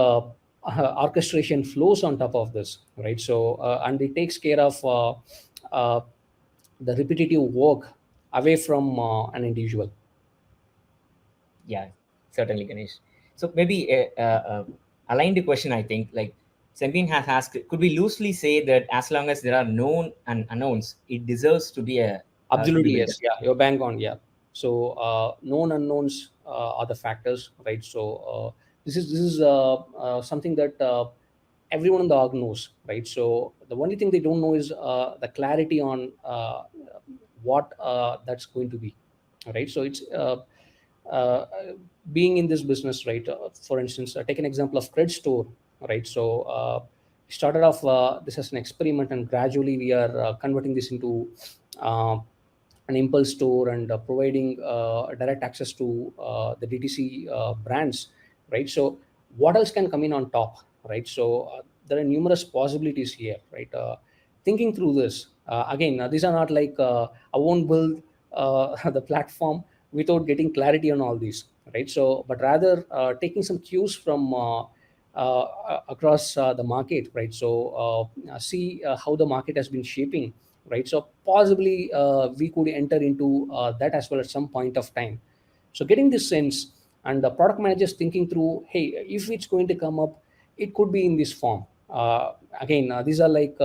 S3: orchestration flows on top of this, right? So and it takes care of uh, the repetitive work away from an individual.
S2: Yeah, certainly, Ganesh. So maybe aligned question, I think, like Sembin has asked, could we loosely say that as long as there are known and unknowns, it deserves to be
S3: Absolutely,
S2: built?
S3: yes. Yeah, you're bang on. Yeah. So known unknowns are the factors, right? So this is something that everyone in the org knows, right? So the only thing they don't know is the clarity on what that's going to be, right? So it's uh, being in this business, right? For instance, take an example of CRED store, right? So started off this as an experiment, and gradually we are converting this into uh, an impulse store and providing direct access to the DTC brands, right? So what else can come in on top, right? So there are numerous possibilities here, right? Thinking through this, again, these are not like I won't build the platform without getting clarity on all these, right? So but rather taking some cues from across the market, right? So see how the market has been shaping, right? So possibly we could enter into that as well at some point of time. So getting this sense, and the product managers thinking through, hey, if it's going to come up, it could be in this form. Again, these are like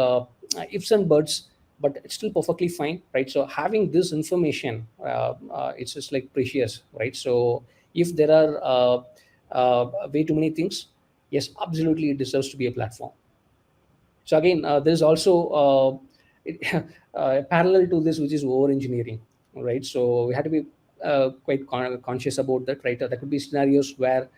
S3: ifs and buts, but it's still perfectly fine, right? So having this information, it's just like precious, right? So if there are way too many things, yes, absolutely, it deserves to be a platform. So again, there's also parallel to this, which is over engineering, right? So we have to be quite conscious about that, right? There could be scenarios where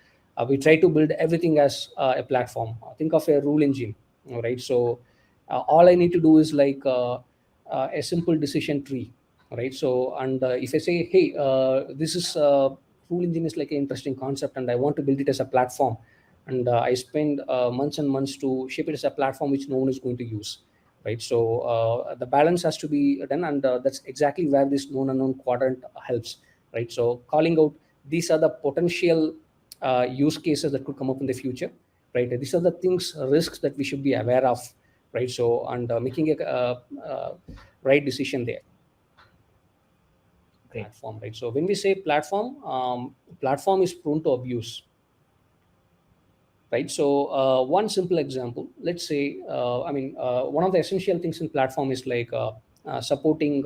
S3: we try to build everything as a platform. Think of a rule engine, right? So all I need to do is like a simple decision tree, right? So and if I say, hey, this is rule engine is like an interesting concept, and I want to build it as a platform, and I spend months and months to shape it as a platform which no one is going to use, right? So the balance has to be done, and that's exactly where this known unknown quadrant helps, right? So calling out these are the potential use cases that could come up in the future, right? These are the things, risks that we should be aware of, right? So and making a right decision there.
S2: Great.
S3: Platform, right? So when we say platform, platform is prone to abuse, right? So one simple example, let's say, one of the essential things in platform is like supporting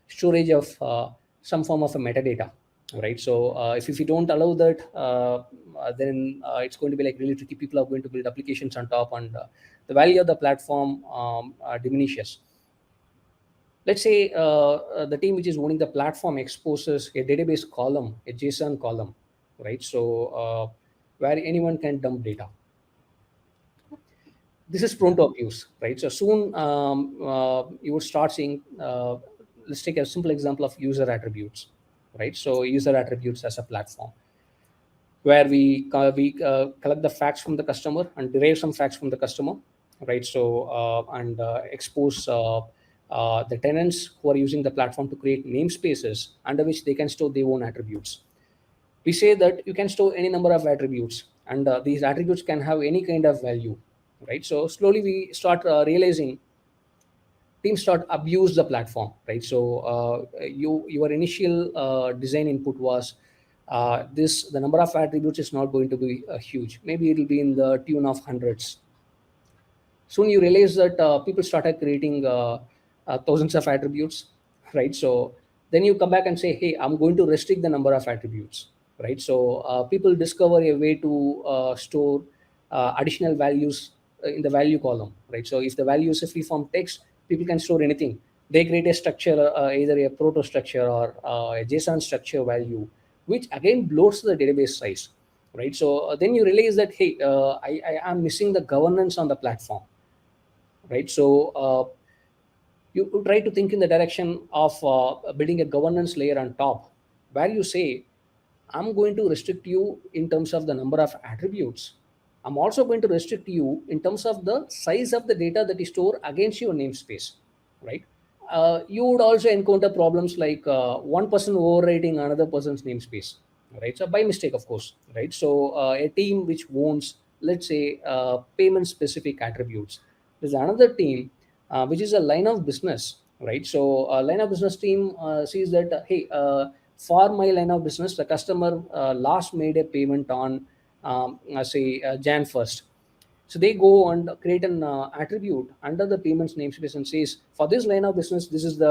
S3: storage of some form of a metadata, right? So if you don't allow that, then it's going to be like really tricky. People are going to build applications on top, and the value of the platform diminishes. Let's say the team which is owning the platform exposes a database column, a JSON column, right? So where anyone can dump data. This is prone to abuse, right? So soon you would start seeing, let's take a simple example of user attributes, right? So user attributes as a platform where we collect the facts from the customer and derive some facts from the customer, right? So and expose the tenants who are using the platform to create namespaces under which they can store their own attributes. We say that you can store any number of attributes, and these attributes can have any kind of value, right? So slowly we start realizing teams start abuse the platform, right? So your initial design input was the number of attributes is not going to be huge. Maybe it will be in the tune of hundreds. Soon you realize that people started creating thousands of attributes, right? So then you come back and say, hey, I'm going to restrict the number of attributes, right? So people discover a way to store additional values in the value column, right? So if the value is a free form text, people can store anything. They create a structure, either a proto structure or a JSON structure value, which again bloats the database size, right? So then you realize that, hey, I am missing the governance on the platform, right? So you try to think in the direction of building a governance layer on top, where you say, I'm going to restrict you in terms of the number of attributes. I'm also going to restrict you in terms of the size of the data that is stored against your namespace, right? You would also encounter problems like one person overwriting another person's namespace, right? So by mistake, of course, right? So a team which owns, let's say, payment specific attributes. There's another team which is a line of business, right? So a line of business team sees that, hey, for my line of business, the customer last made a payment on, say, Jan 1st. So they go and create an attribute under the payments namespace and says, for this line of business, this is the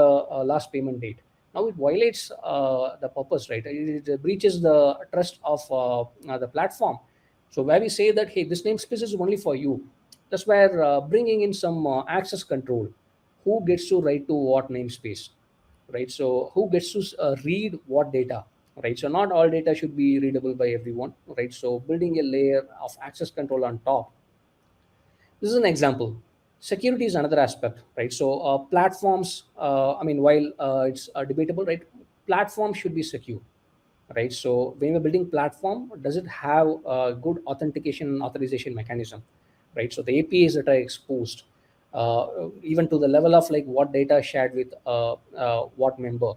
S3: last payment date. Now it violates the purpose, right? It breaches the trust of the platform. So where we say that, hey, this namespace is only for you. That's where bringing in some access control. Who gets to write to what namespace, right? So who gets to read what data, right? So not all data should be readable by everyone, right? So building a layer of access control on top. This is an example. Security is another aspect, right? So platforms, I mean, while it's debatable, right? Platforms should be secure, right? So when you're building platform, does it have a good authentication and authorization mechanism, right? So the APIs that are exposed, even to the level of like what data shared with what member.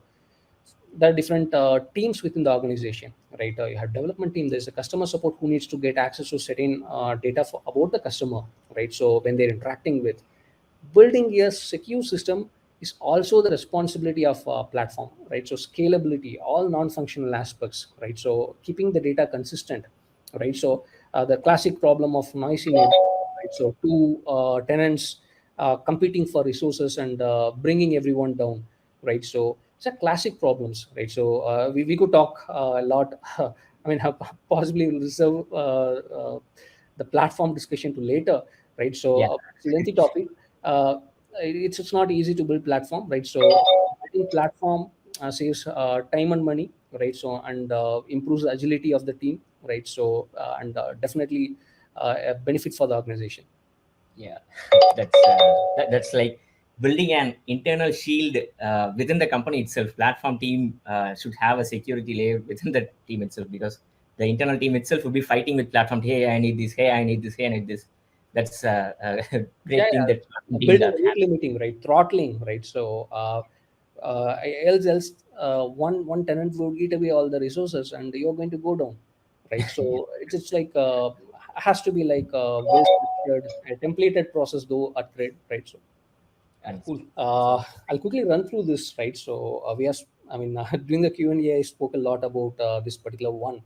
S3: There are different teams within the organization, right? You have development team. There's a customer support who needs to get access to certain data about the customer, right? So when they're interacting with, building a secure system is also the responsibility of platform, right? So scalability, all non-functional aspects, right? So keeping the data consistent, right? So the classic problem of noisy neighborhood, right? So two tenants competing for resources and bringing everyone down, right? So it's a classic problems, right? So we could talk a lot. I mean, possibly we'll reserve the platform discussion to later, right? So
S2: Yeah.
S3: it's a lengthy topic. It's not easy to build platform, right? So building platform saves time and money, right? So and improves the agility of the team, right? So and definitely a benefit for the organization.
S2: Yeah, that's like building an internal shield within the company itself. Platform team should have a security layer within the team itself, because the internal team itself will be fighting with platform. Hey, I need this. Hey, I need this. Hey, I need this. That's a great thing that platform team
S3: Building
S2: does.
S3: rate limiting, right? Throttling, right? So else one tenant would eat away all the resources and you're going to go down, right? So it's like has to be like a well structured, a templated process though at CRED, right? So cool. I'll quickly run through this, right? So I mean, during the Q&A, I spoke a lot about this particular one.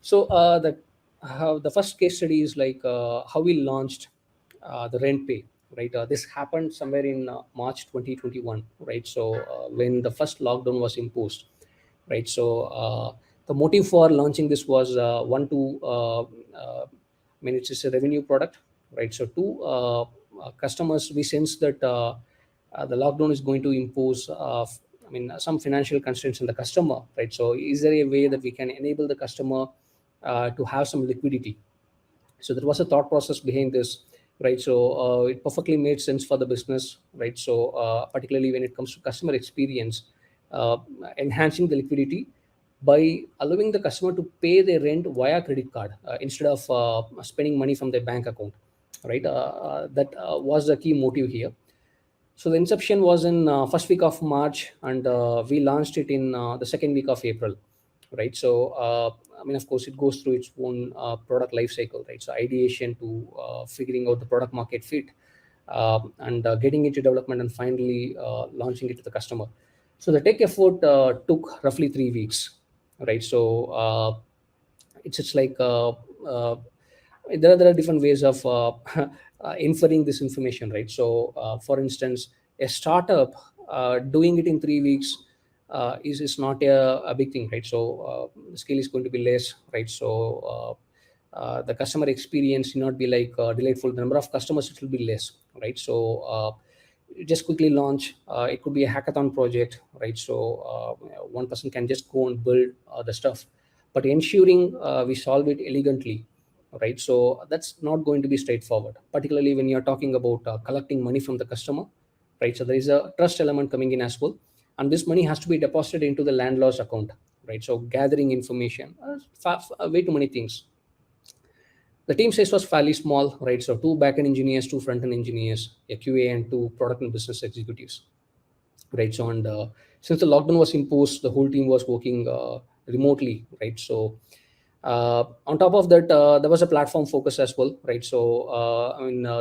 S3: So the first case study is like how we launched the rent pay, right? This happened somewhere in March 2021, right? So when the first lockdown was imposed, right? So the motive for launching this was one to I mean, it's just a revenue product, right? So two, customers, we sense that the lockdown is going to impose I mean, some financial constraints on the customer, right? So is there a way that we can enable the customer to have some liquidity? So there was a thought process behind this, right? So it perfectly made sense for the business, right? So particularly when it comes to customer experience, uh, enhancing the liquidity by allowing the customer to pay their rent via credit card instead of spending money from their bank account, right? That was the key motive here. So the inception was in first week of March, and we launched it in the second week of April, right? So I mean, of course, it goes through its own product life cycle, right? So ideation to figuring out the product market fit, and getting into development and finally launching it to the customer. So the tech effort took roughly 3 weeks, right? So it's like there are different ways of inferring this information, right? So for instance, a startup doing it in 3 weeks is not a big thing, right? So the scale is going to be less, right? So the customer experience will not be like delightful. The number of customers, it will be less, right? So just quickly launch. It could be a hackathon project, right? So one person can just go and build the stuff, but ensuring we solve it elegantly, right? So that's not going to be straightforward, particularly when you're talking about collecting money from the customer, right? So there is a trust element coming in as well, and this money has to be deposited into the landlord's account, right? So gathering information, way too many things. The team size was fairly small, right? So 2 backend engineers, 2 front-end engineers, a QA, and 2 product and business executives, right? So and since the lockdown was imposed, the whole team was working remotely, right? So on top of that, there was a platform focus as well, right? So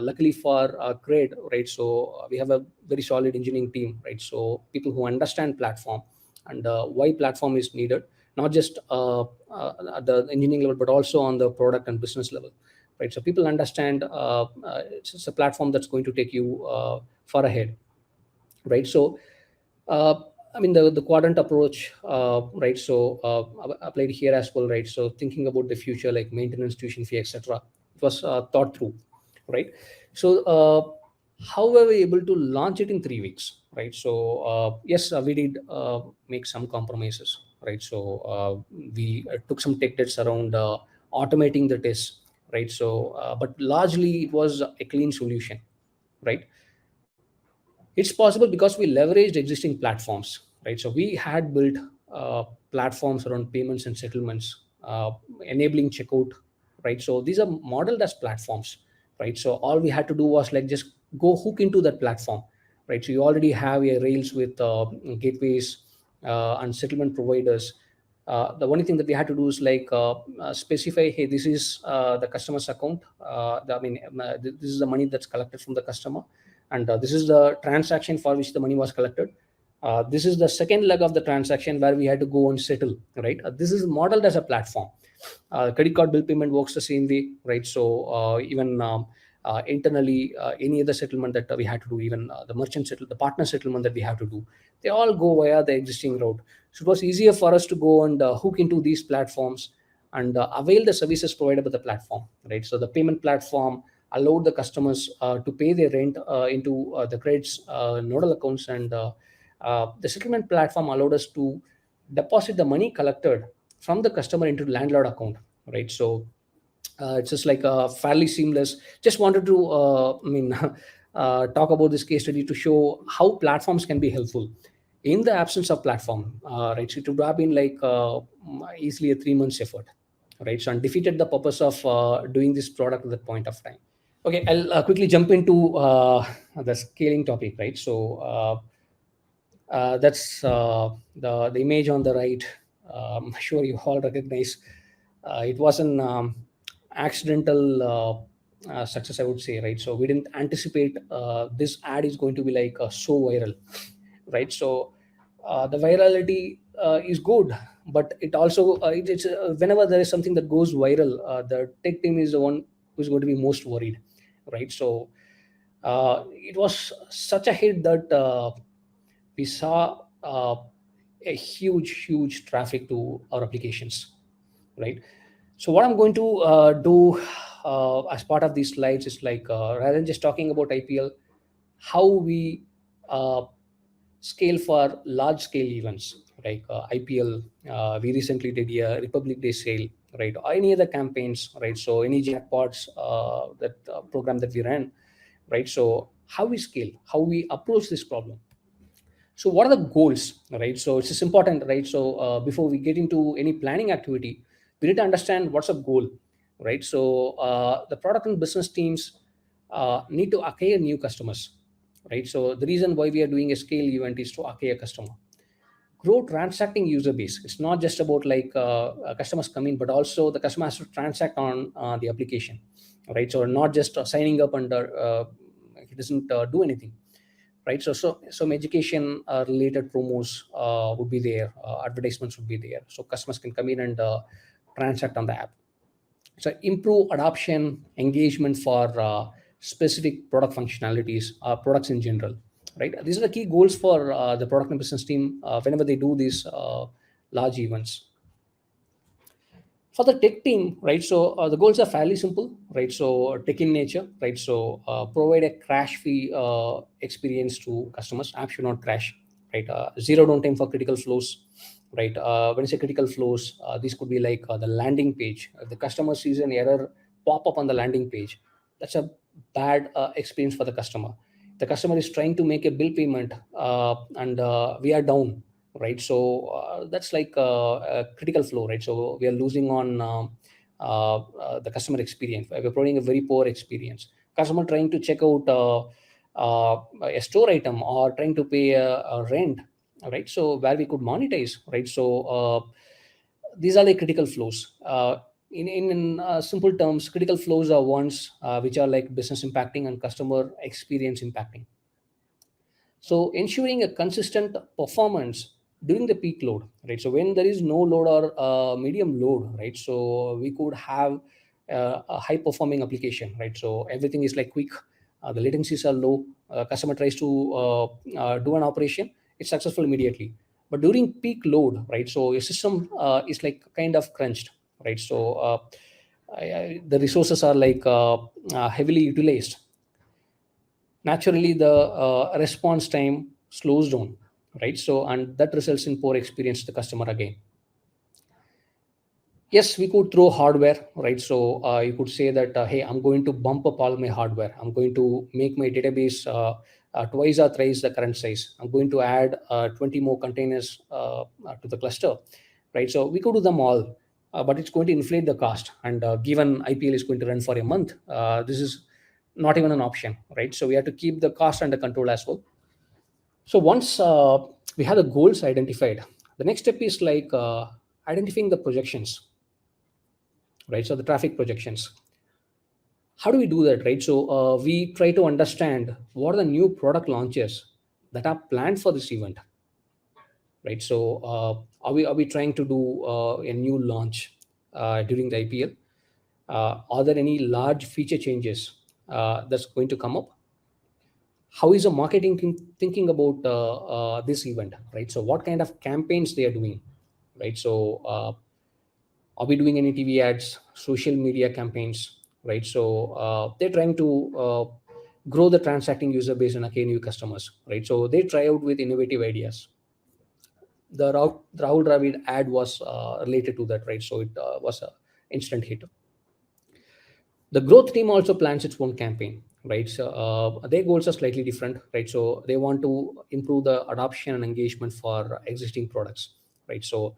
S3: luckily for CRED, right? So we have a very solid engineering team, right? So people who understand platform and why platform is needed, not just at the engineering level, but also on the product and business level, right? So people understand it's a platform that's going to take you far ahead, right? So the quadrant approach, right? So applied here as well, right? So thinking about the future, like maintenance, tuition fee, etc., it was thought through, right? So how were we able to launch it in 3 weeks, right? So yes, we did make some compromises, right? So we took some tech debts around automating the tests, right? So but largely it was a clean solution, right? It's possible because we leveraged existing platforms, right? So we had built platforms around payments and settlements, enabling checkout, right? So these are modeled as platforms, right? So all we had to do was like just go hook into that platform, right? So you already have a rails with gateways and settlement providers. The only thing that we had to do is like specify, hey, this is the customer's account. This is the money that's collected from the customer, and this is the transaction for which the money was collected. This is the second leg of the transaction where we had to go and settle, right? This is modeled as a platform. Credit card bill payment works the same way, right? So even internally, any other settlement that we had to do, even the merchant settle, the partner settlement that we have to do, they all go via the existing route. So it was easier for us to go and hook into these platforms and avail the services provided by the platform, right? So the payment platform allowed the customers to pay their rent into the credits nodal accounts, and the settlement platform allowed us to deposit the money collected from the customer into the landlord account, right? So it's just like fairly seamless. Just wanted to talk about this case study to show how platforms can be helpful in the absence of platform, right? So it would have been like easily a 3 months effort, right? So and defeated the purpose of doing this product at that point of time. Okay, I'll quickly jump into the scaling topic, right? So that's the image on the right. I'm sure you all recognize. It was an accidental success, I would say, right? So we didn't anticipate this ad is going to be like so viral, right? So the virality is good, but it also it's whenever there is something that goes viral, the tech team is the one who's going to be most worried, right? So it was such a hit that we saw a huge traffic to our applications, right? So what I'm going to do as part of these slides is like rather than just talking about IPL, how we scale for large scale events like IPL. We recently did a Republic Day sale, right? Or any other campaigns, right? So any jackpots that program that we ran, right? So how we scale, how we approach this problem. So what are the goals, right? So it's just important, right? So before we get into any planning activity, we need to understand what's a goal, right? So the product and business teams need to acquire new customers, right? So the reason why we are doing a scale event is to acquire a customer, grow transacting user base. It's not just about like customers coming, but also the customer has to transact on the application, right? So not just signing up and doesn't do anything, right? So some education related promos would be there, advertisements would be there, so customers can come in and transact on the app. So improve adoption, engagement for specific product functionalities, products in general, right? These are the key goals for the product and business team whenever they do these large events. For the tech team, right? So the goals are fairly simple, right? So tech in nature, right? So provide a crash-free experience to customers. App should not crash, right? Zero downtime for critical flows, right? When I say critical flows, this could be like the landing page. If the customer sees an error pop up on the landing page, that's a bad experience for the customer. The customer is trying to make a bill payment and we are down, right? So that's like a critical flow, right? So we are losing on the customer experience. We're providing a very poor experience. Customer trying to check out a store item or trying to pay a rent, right? So where we could monetize, right? So these are like critical flows. In simple terms, critical flows are ones which are like business impacting and customer experience impacting. So ensuring a consistent performance during the peak load, right? So when there is no load or medium load, right? So we could have a high performing application, right? So everything is like quick, the latencies are low, customer tries to do an operation, it's successful immediately. But during peak load, right? So your system is like kind of crunched, right? So the resources are like heavily utilized. Naturally the response time slows down, right? So and that results in poor experience to the customer again. Yes, we could throw hardware, right? So you could say that hey, I'm going to bump up all my hardware, I'm going to make my database twice or thrice the current size, I'm going to add 20 more containers to the cluster, right? So we could do them all, but it's going to inflate the cost, and given IPL is going to run for a month, this is not even an option, right? So we have to keep the cost under control as well. So once we have the goals identified, the next step is like identifying the projections, right? So the traffic projections. How do we do that, right? So we try to understand what are the new product launches that are planned for this event, right? So are we trying to do a new launch during the IPL? Are there any large feature changes that's going to come up? How is the marketing thinking about this event, right? So what kind of campaigns they are doing, right? So are we doing any TV ads, social media campaigns, right? So they're trying to grow the transacting user base and acquire new customers, right? So they try out with innovative ideas. The Rahul Dravid ad was related to that, right? So it was an instant hit. The growth team also plans its own campaign, right? So their goals are slightly different, right? So they want to improve the adoption and engagement for existing products, right? So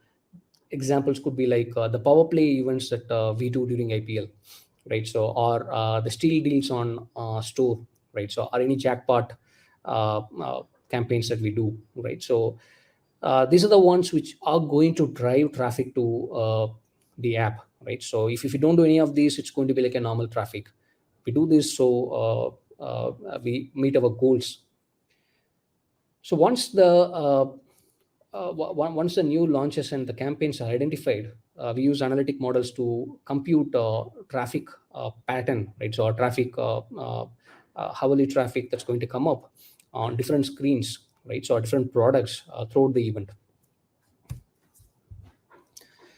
S3: examples could be like the power play events that we do during IPL, right? So or the steal deals on store, right? So or any jackpot campaigns that we do, right? So these are the ones which are going to drive traffic to the app, right? So if you don't do any of these, it's going to be like a normal traffic. We do this so we meet our goals. So once the new launches and the campaigns are identified, we use analytic models to compute traffic pattern, right? So our traffic, hourly traffic that's going to come up on different screens, right? So different products throughout the event.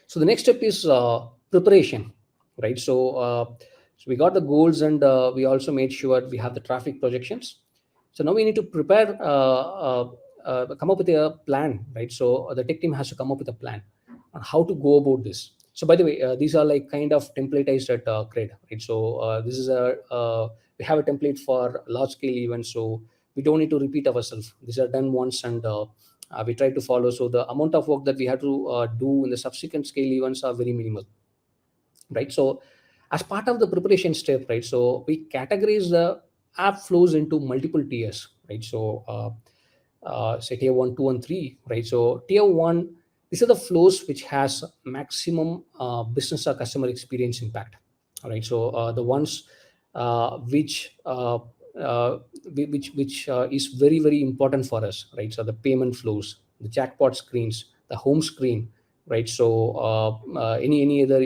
S3: So the next step is preparation, right? So we got the goals, and we also made sure we have the traffic projections. So now we need to prepare, come up with a plan, right? So the tech team has to come up with a plan on how to go about this. So by the way, these are like kind of templatized at CRED, right? So this is we have a template for large scale events, so we don't need to repeat ourselves. These are done once, and we try to follow. So the amount of work that we have to do in the subsequent scale events are very minimal, right? So as part of the preparation step, right, so we categorize the app flows into multiple tiers, right? So say tier 1, 2 and 3, right? So tier 1, these are the flows which has maximum business or customer experience impact, right? So the ones which which is very, very important for us, right? So the payment flows, the jackpot screens, the home screen, right? So any other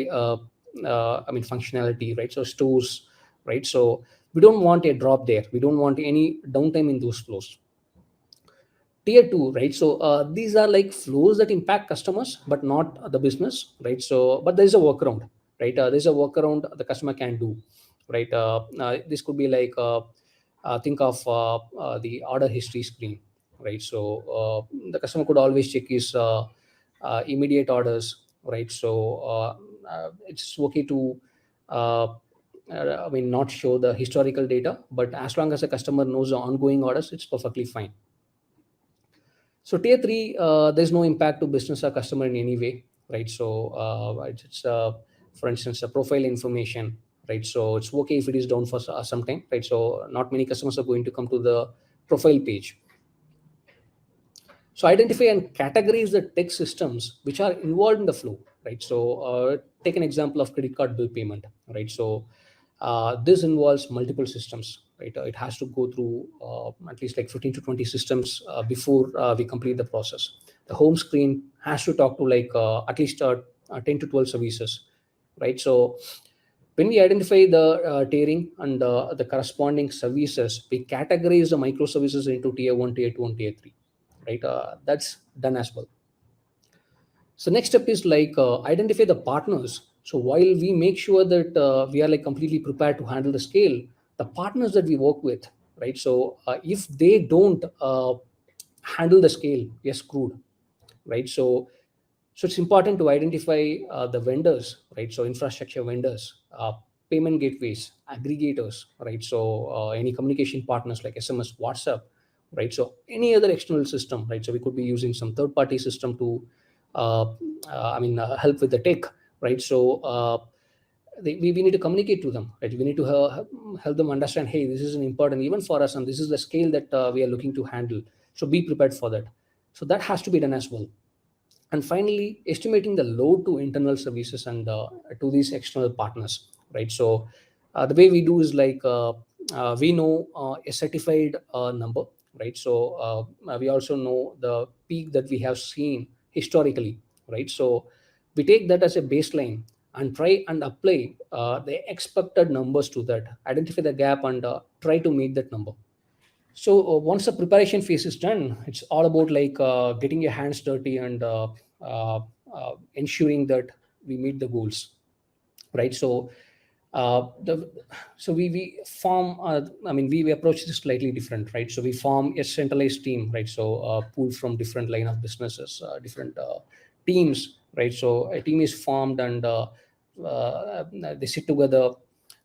S3: functionality, right? So stores, right? So we don't want a drop there. We don't want any downtime in those flows. Tier 2, right? So these are like flows that impact customers but not the business, right? So but there is a workaround, right? There's a workaround the customer can do, right? This could be like think of the order history screen, right? So the customer could always check his immediate orders, right? So it's okay to not show the historical data, but as long as the customer knows the ongoing orders, it's perfectly fine. So tier 3, there's no impact to business or customer in any way, right? So it's for instance, a profile information, right? So it's okay if it is down for some time, right? So not many customers are going to come to the profile page. So identify and categorize the tech systems which are involved in the flow, right? So take an example of credit card bill payment, right? So this involves multiple systems, right? It has to go through at least like 15 to 20 systems before we complete the process. The home screen has to talk to like at least 10 to 12 services, right? So when we identify the tiering and the corresponding services, we categorize the microservices into tier 1, tier 2, and tier 3, right? That's done as well. So next step is like identify the partners. So while we make sure that we are like completely prepared to handle the scale, the partners that we work with, right? So if they don't handle the scale, we are screwed, right? So it's important to identify the vendors, right? So infrastructure vendors, payment gateways, aggregators, right? So any communication partners like SMS, WhatsApp, right? So any other external system, right? So we could be using some third-party system to help with the tech, right? So we need to communicate to them, right? We need to help them understand, hey, this is an important even for us, and this is the scale that we are looking to handle. So be prepared for that. So that has to be done as well. And finally, estimating the load to internal services and to these external partners, right? So the way we do is like we know a certified number, right? So we also know the peak that we have seen historically, right? So we take that as a baseline and try and apply the expected numbers to that, identify the gap, and try to meet that number. So once the preparation phase is done, it's all about like getting your hands dirty and ensuring that we meet the goals, right? So the so we form we approach this slightly different, right? So we form a centralized team, right? So pulled from different line of businesses, different teams, right? So a team is formed and they sit together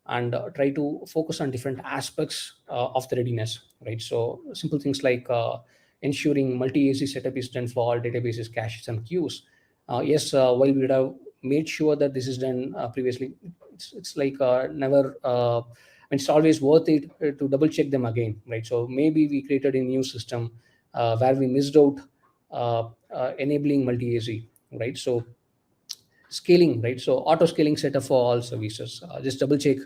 S3: and try to focus on different aspects of the readiness, right? So simple things like ensuring multi-AC setup is done for all databases, caches, and queues. Yes, while we would have made sure that this is done previously, it's like never. It's always worth it to double check them again, right? So maybe we created a new system where we missed out enabling multi-AC, right? So scaling, right? So auto scaling setup for all services. Just double check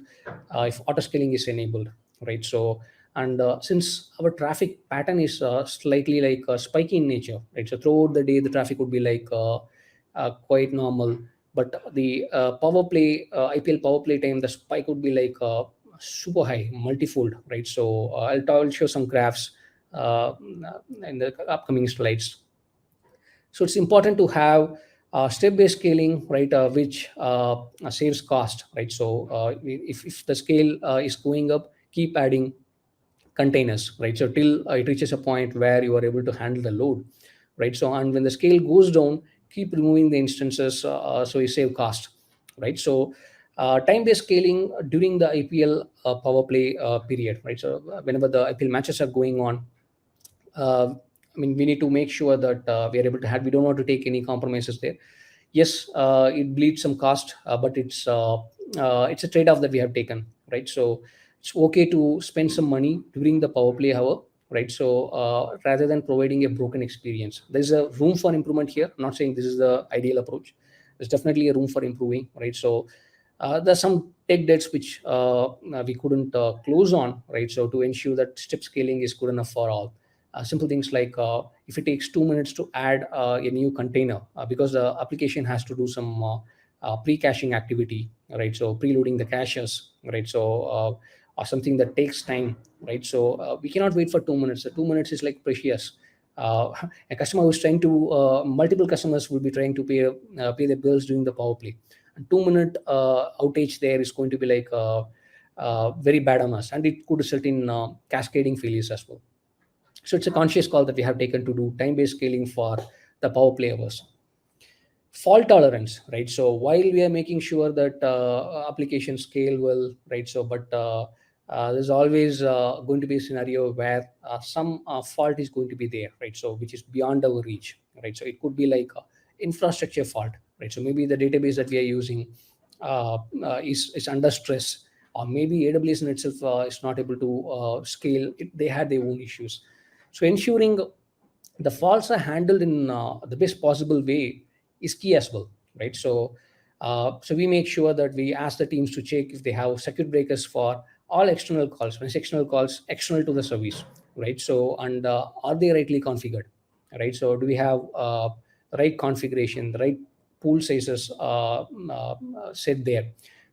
S3: if auto scaling is enabled, right? So and since our traffic pattern is slightly like spiky in nature, right? So throughout the day the traffic would be like quite normal, but the power play IPL power play time, the spike would be like super high, multifold, right? So I'll show some graphs in the upcoming slides. So it's important to have step-based scaling, right, which saves cost, right? So if the scale is going up, keep adding containers, right? So till it reaches a point where you are able to handle the load, right? So and when the scale goes down, keep removing the instances so you save cost, right? So time-based scaling during the IPL power play period, right? So whenever the IPL matches are going on, we need to make sure that we are able to have. We don't want to take any compromises there. Yes, it bleeds some cost, but it's a trade-off that we have taken, right? So it's okay to spend some money during the power play hour, right? So rather than providing a broken experience, there's a room for improvement here. I'm not saying this is the ideal approach. There's definitely a room for improving, right? So There's some tech debts which we couldn't close on, right? So to ensure that step scaling is good enough for all. Simple things like if it takes 2 minutes to add a new container, because the application has to do some pre-caching activity, right? So preloading the caches, right? So or something that takes time, right? So we cannot wait for 2 minutes. The 2 minutes is like precious. A customer who's trying to multiple customers will be trying to pay their bills during the power play. And 2 minute outage there is going to be like very bad on us, and it could result in cascading failures as well. So it's a conscious call that we have taken to do time-based scaling for the power play hours. Fault tolerance, right? So while we are making sure that applications scale well, right? So but there's always going to be a scenario where some fault is going to be there, right? So which is beyond our reach, right? So it could be like infrastructure fault, right? So maybe the database that we are using is under stress, or maybe AWS in itself is not able to scale. They had their own issues. So ensuring the faults are handled in the best possible way is key as well, right? So so we make sure that we ask the teams to check if they have circuit breakers for all external calls. When it's external calls, external to the service, right? So and are they rightly configured, right? So do we have the right configuration, the right pool sizes set there,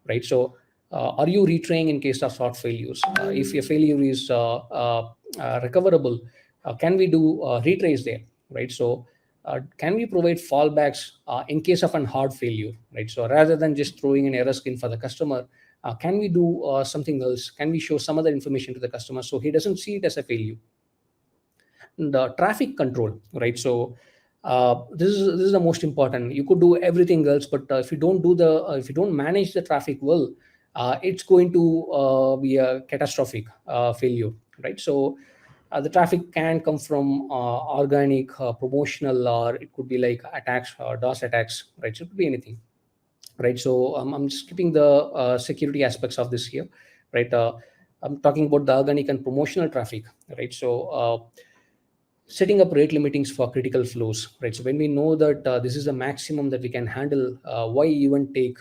S3: right? So are you retraining in case of short failures? If your failure is recoverable, can we do retrace there, right? So can we provide fallbacks in case of an hard failure, right? So rather than just throwing an error screen for the customer, can we do something else? Can we show some other information to the customer so he doesn't see it as a failure? And traffic control, right? So this is the most important. You could do everything else, but if you don't manage the traffic well, it's going to be a catastrophic failure, right? So the traffic can come from organic, promotional, or it could be like attacks, DOS attacks, right? So it could be anything, right? So I'm skipping the security aspects of this here, right? I'm talking about the organic and promotional traffic, right? So setting up rate limitings for critical flows, right? So when we know that this is the maximum that we can handle, why even take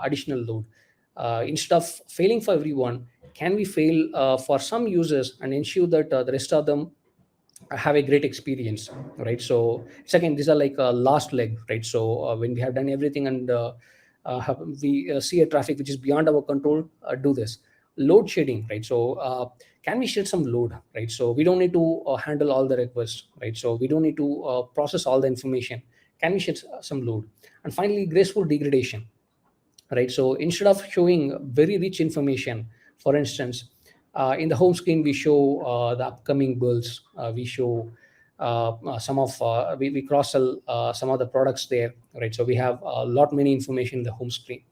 S3: additional load? Instead of failing for everyone, can we fail for some users and ensure that the rest of them have a great experience, right? So it's again, these are like a last leg, right? So when we have done everything and we see a traffic which is beyond our control, do this load shedding, right? So can we shed some load, right? So we don't need to handle all the requests, right? So we don't need to process all the information. Can we shed some load? And finally, graceful degradation, right? So instead of showing very rich information, for instance, in the home screen we show the upcoming builds, we show some of we cross sell some of the products there, right? So we have a lot many information in the home screen,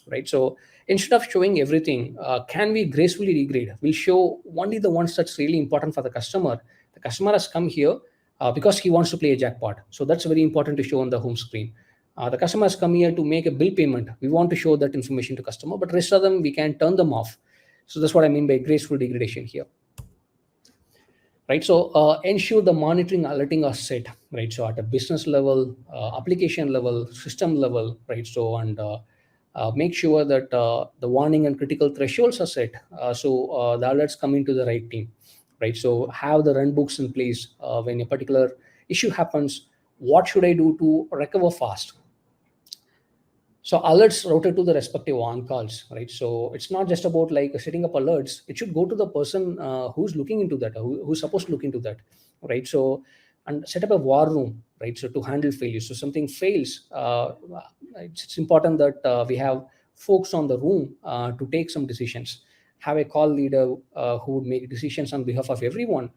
S3: right? So instead of showing everything, can we gracefully degrade? We'll show only the ones that's really important for the customer. The customer has come here because he wants to play a jackpot, so that's very important to show on the home screen. The customer has come here to make a bill payment. We want to show that information to customer, but rest of them we can turn them off. So that's what I mean by graceful degradation here, right? So ensure the monitoring, alerting are set, right? So at a business level, application level, system level, right? So and make sure that the warning and critical thresholds are set, so the alerts come into the right team, right? So have the run books in place. When a particular issue happens, what should I do to recover fast? So alerts routed to the respective on calls, right? So it's not just about like setting up alerts. It should go to the person who's looking into that, who's supposed to look into that, right? So and set up a war room, right? So to handle failures. So something fails, it's important that we have folks on the room to take some decisions. Have a call leader who would make decisions on behalf of everyone.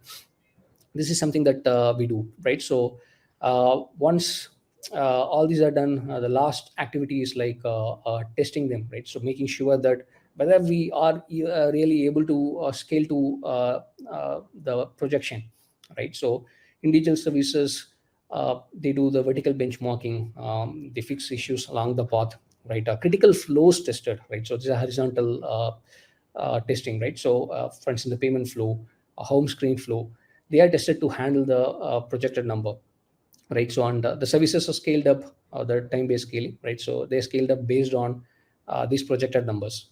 S3: This is something that we do, right? So once all these are done, the last activity is like testing them, right? So making sure that whether we are really able to scale to the projection, right? So in digital services, they do the vertical benchmarking, they fix issues along the path, right? Critical flows tested, right? So this is horizontal testing, right? So for instance, the payment flow, a home screen flow, they are tested to handle the projected number, right? So and the services are scaled up, the time-based scaling, right? So they're scaled up based on these projected numbers,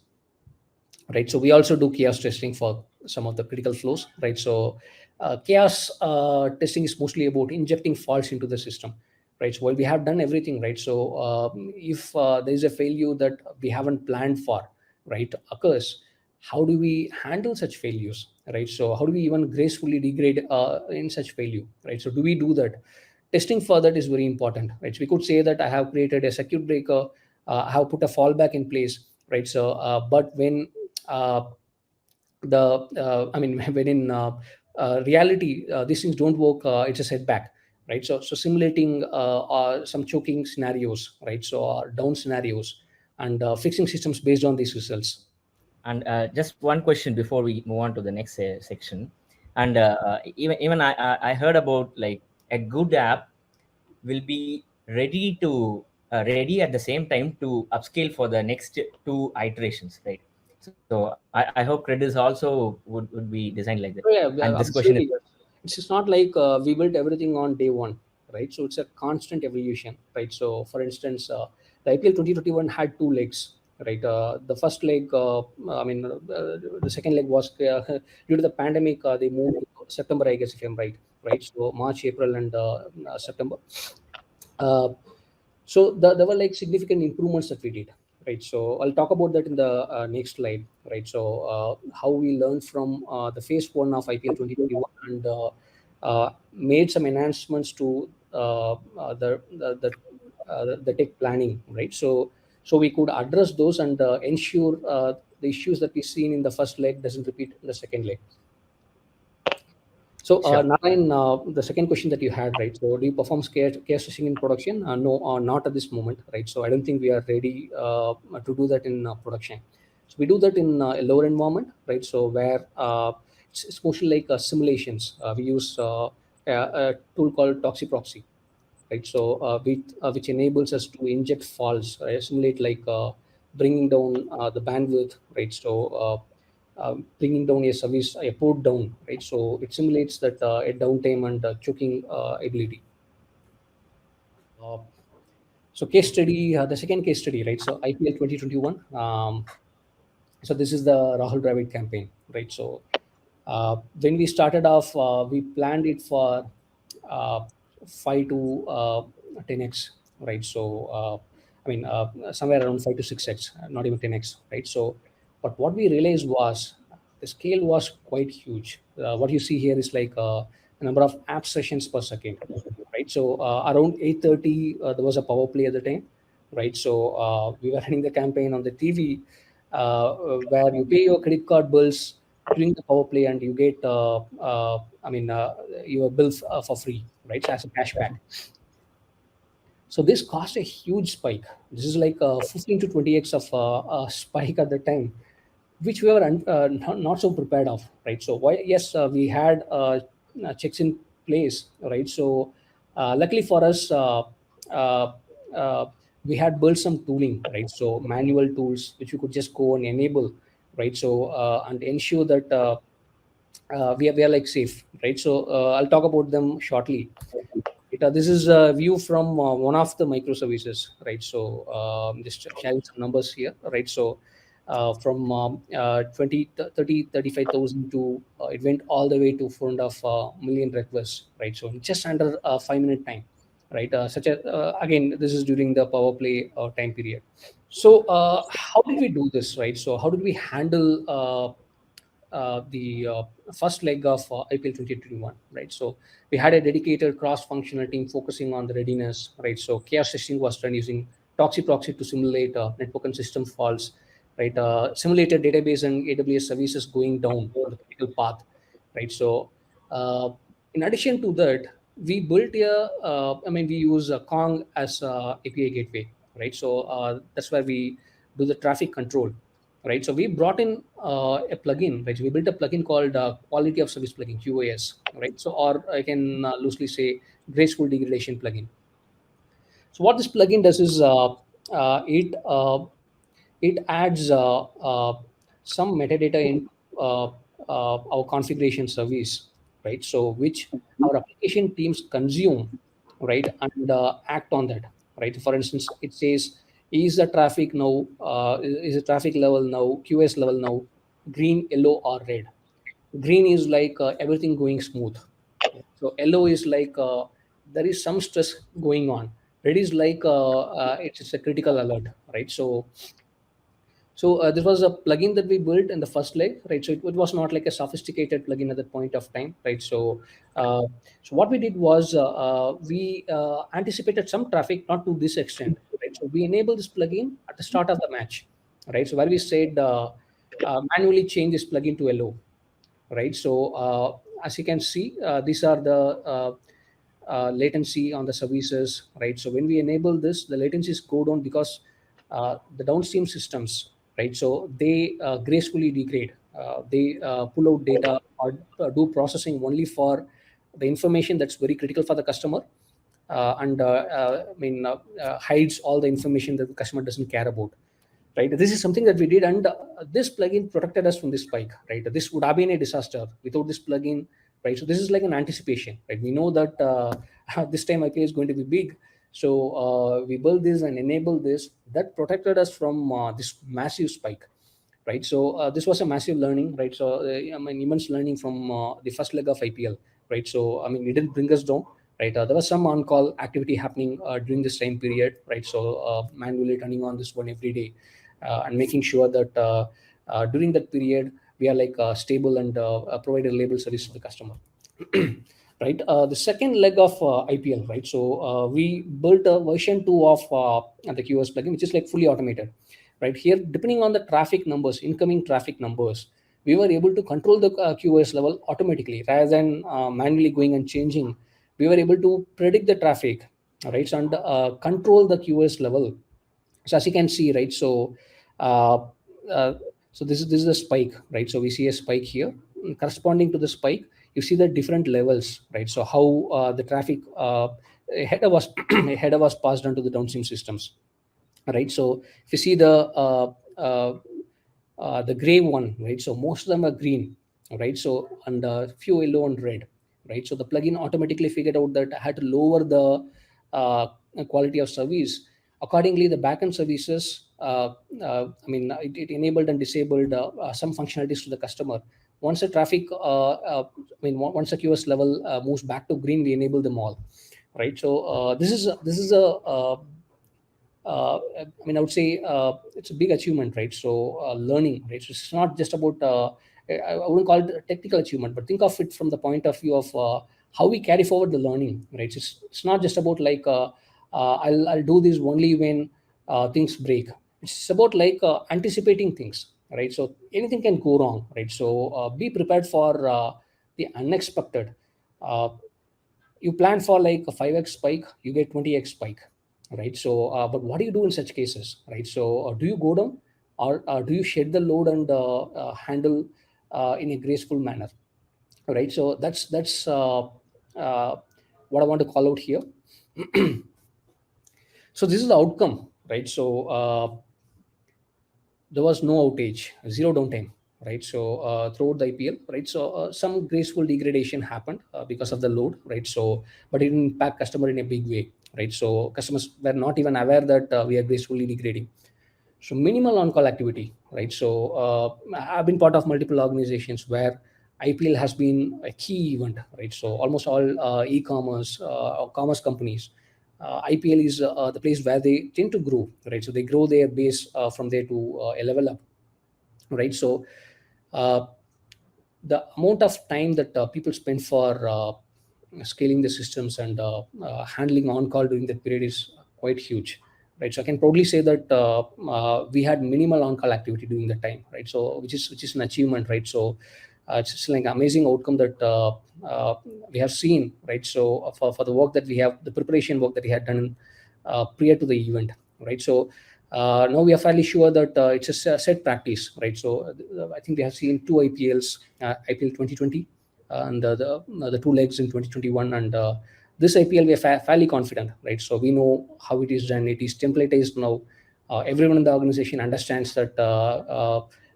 S3: right? So we also do chaos testing for some of the critical flows, right? So chaos testing is mostly about injecting faults into the system, right? So while we have done everything, right? So if there is a failure that we haven't planned for, right, occurs, how do we handle such failures, right? So how do we even gracefully degrade in such failure, right? So do we do that? Testing for that is very important, right? So we could say that I have created a circuit breaker, I have put a fallback in place, right? So but when uh, I mean, when in reality these things don't work, it's a setback, right? So simulating some choking scenarios, right? So down scenarios, and fixing systems based on these results.
S2: And just one question before we move on to the next section. And even I heard about like a good app will be ready at the same time to upscale for the next two iterations, right? So I hope CRED is also would be designed like that.
S3: Oh, yeah,
S2: And this question is
S3: absolutely. Yes. It's just not like we built everything on day one, right? So it's a constant evolution, right? So for instance, the IPL 2021 had two legs, right? The first leg, the second leg was due to the pandemic, they moved to September, I guess, if I'm right, right? So March, April, and September. Uh, there were like significant improvements that we did, right? So I'll talk about that in the next slide, right? So how we learned from the phase one of IPL 2021, and made some enhancements to the tech planning, right? So we could address those and ensure the issues that we seen in the first leg doesn't repeat in the second leg. So,
S2: sure.
S3: Narayan, the second question that you had, right? So, do you perform case testing in production? No, not at this moment, right? So, I don't think we are ready to do that in production. So, we do that in a lower environment, right? So, where it's mostly like simulations. We use a tool called Toxiproxy, right? So, which enables us to inject faults, right? Simulate like bringing down the bandwidth, right? So, bringing down a service, a port down, right? So it simulates that a downtime and choking ability. Uh, so case study, the second case study, right? So IPL 2021. So this is the Rahul Dravid campaign, right? So when we started off, we planned it for uh, 5 to 10x, right? So somewhere around 5 to 6x, not even 10x, right? So but what we realized was the scale was quite huge. What you see here is like a number of app sessions per second, right? So around 8:30 there was a power play at the time, right? So we were running the campaign on the TV, where you pay your credit card bills during the power play and you get your bills for free, right? So as a cashback. So this caused a huge spike. This is like 15 to 20x of spike at the time, which we were not so prepared of, right? So why? Yes, we had checks in place, right? So luckily for us, uh, uh, we had built some tooling, right? So manual tools which we could just go and enable, right? So and ensure that we are like safe, right? So I'll talk about them shortly. This is a view from one of the microservices, right? So just sharing some numbers here, right? So from 20, 30, 35,000 to it went all the way to 4.5 million requests, right? So in just under a 5 minute time, right? Again, this is during the power play time period. So how did we do this, right? So how did we handle the first leg of IPL 2021, right? So we had a dedicated cross-functional team focusing on the readiness, right? So chaos testing was done using Proxy to simulate network and system faults, right? Simulated database and AWS services going down on the critical path, right? So in addition to that, we built we use Kong as API gateway, right? So that's where we do the traffic control, right? So we brought in a plugin, right? So we built a plugin called Quality of Service plugin, QoS, right? So, or I can loosely say graceful degradation plugin. So what this plugin does is it adds some metadata in our configuration service, right? So which our application teams consume, right, and act on that, right? For instance, it says Is the traffic now, is the traffic level now, QoS level now, green, yellow, or red? Green is like everything going smooth. So yellow is like there is some stress going on. Red is like it's a critical alert, right? So this was a plugin that we built in the first leg, right? So it was not like a sophisticated plugin at that point of time, right? Uh, so what we did was we anticipated some traffic, not to this extent, right? So we enabled this plugin at the start of the match, right? So where we said manually change this plugin to yellow, right? So as you can see, these are the latency on the services, right? So when we enable this, the latencies go down because the downstream systems, right? So they gracefully degrade. They pull out data or do processing only for the information that's very critical for the customer, and hides all the information that the customer doesn't care about. Right, this is something that we did, and this plugin protected us from this spike. Right, this would have been a disaster without this plugin. Right, so this is like an anticipation. Right, we know that this time IPA is going to be big, so we built this and enabled this. That protected us from this massive spike. Right, so this was a massive learning. Right, so immense learning from the first leg of IPL. Right, so it didn't bring us down. Right, there was some on-call activity happening during this time period. Right, so manually turning on this one every day, and making sure that during that period we are like stable and provide a reliable service to the customer. Right, the second leg of IPL, right? So we built a version 2 of the QoS plugin, which is like fully automated. Right, here, depending on the traffic numbers, incoming traffic numbers, we were able to control the QoS level automatically rather than manually going and changing. We were able to predict the traffic, right, so, and control the QoS level. So as you can see, right, so uh, uh, so this is a spike, right? So we see a spike here. Corresponding to the spike, you see the different levels, right? So how the traffic header was header was passed on to the downstream systems, right? So if you see the gray one, right? So most of them are green, right? So, and few yellow and red, right? So the plugin automatically figured out that I had to lower the quality of service. Accordingly, the backend services, it enabled and disabled some functionalities to the customer. Once the traffic, once the QoS level moves back to green, we enable them all, right? So this is a I would say it's a big achievement, right? So learning, right? So it's not just about I wouldn't call it a technical achievement, but think of it from the point of view of how we carry forward the learning, right? It's not just about like I'll do this only when things break. It's about like anticipating things, right? So anything can go wrong, right? So be prepared for the unexpected. Uh, you plan for like a 5x spike, you get 20x spike, right? So but what do you do in such cases, right? So do you go down, or do you shed the load and handle in a graceful manner, right? So that's uh, what I want to call out here. So this is the outcome, right? So there was no outage, zero downtime, right? So throughout the IPL, right? So some graceful degradation happened because of the load, right? So but it didn't impact customer in a big way, right? So customers were not even aware that we are gracefully degrading. So minimal on-call activity, right? So I've been part of multiple organizations where IPL has been a key event, right? So almost all e-commerce or commerce companies, IPL is the place where they tend to grow, right? So they grow their base from there to a level up, right? So uh, the amount of time that people spend for scaling the systems and handling on-call during that period is quite huge, right? So I can proudly say that we had minimal on-call activity during that time, right? So which is an achievement, right? So it's like amazing outcome that we have seen, right? So for the work that we have, the preparation work that we had done prior to the event, right? So now we are fairly sure that it's a set practice, right? So I think we have seen two IPLs, IPL 2020 and the two legs in 2021, and this IPL we are fairly confident, right? So we know how it is done. It is templatized now. Everyone in the organization understands that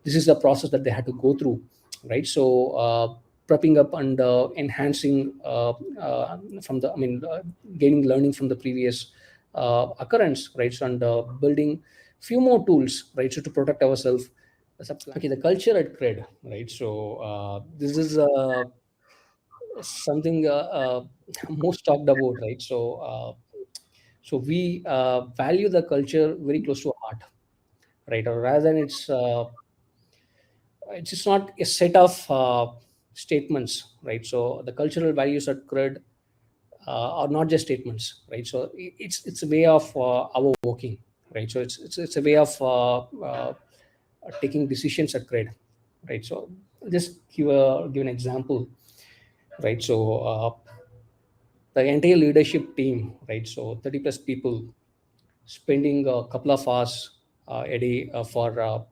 S3: this is the process that they had to go through, right? So prepping up and enhancing from the, gaining learning from the previous occurrence, right? So, and building few more tools, right? So to protect ourselves. Okay, the culture at CRED, right? So this is something most talked about, right? So we value the culture very close to heart, right? Or rather than it's just not a set of statements, right? So the cultural values at CRED are not just statements, right? So it's a way of our working, right? So it's a way of taking decisions at CRED, right? So just give an example, right? So the entire leadership team, right? So 30 plus people spending a couple of hours a day for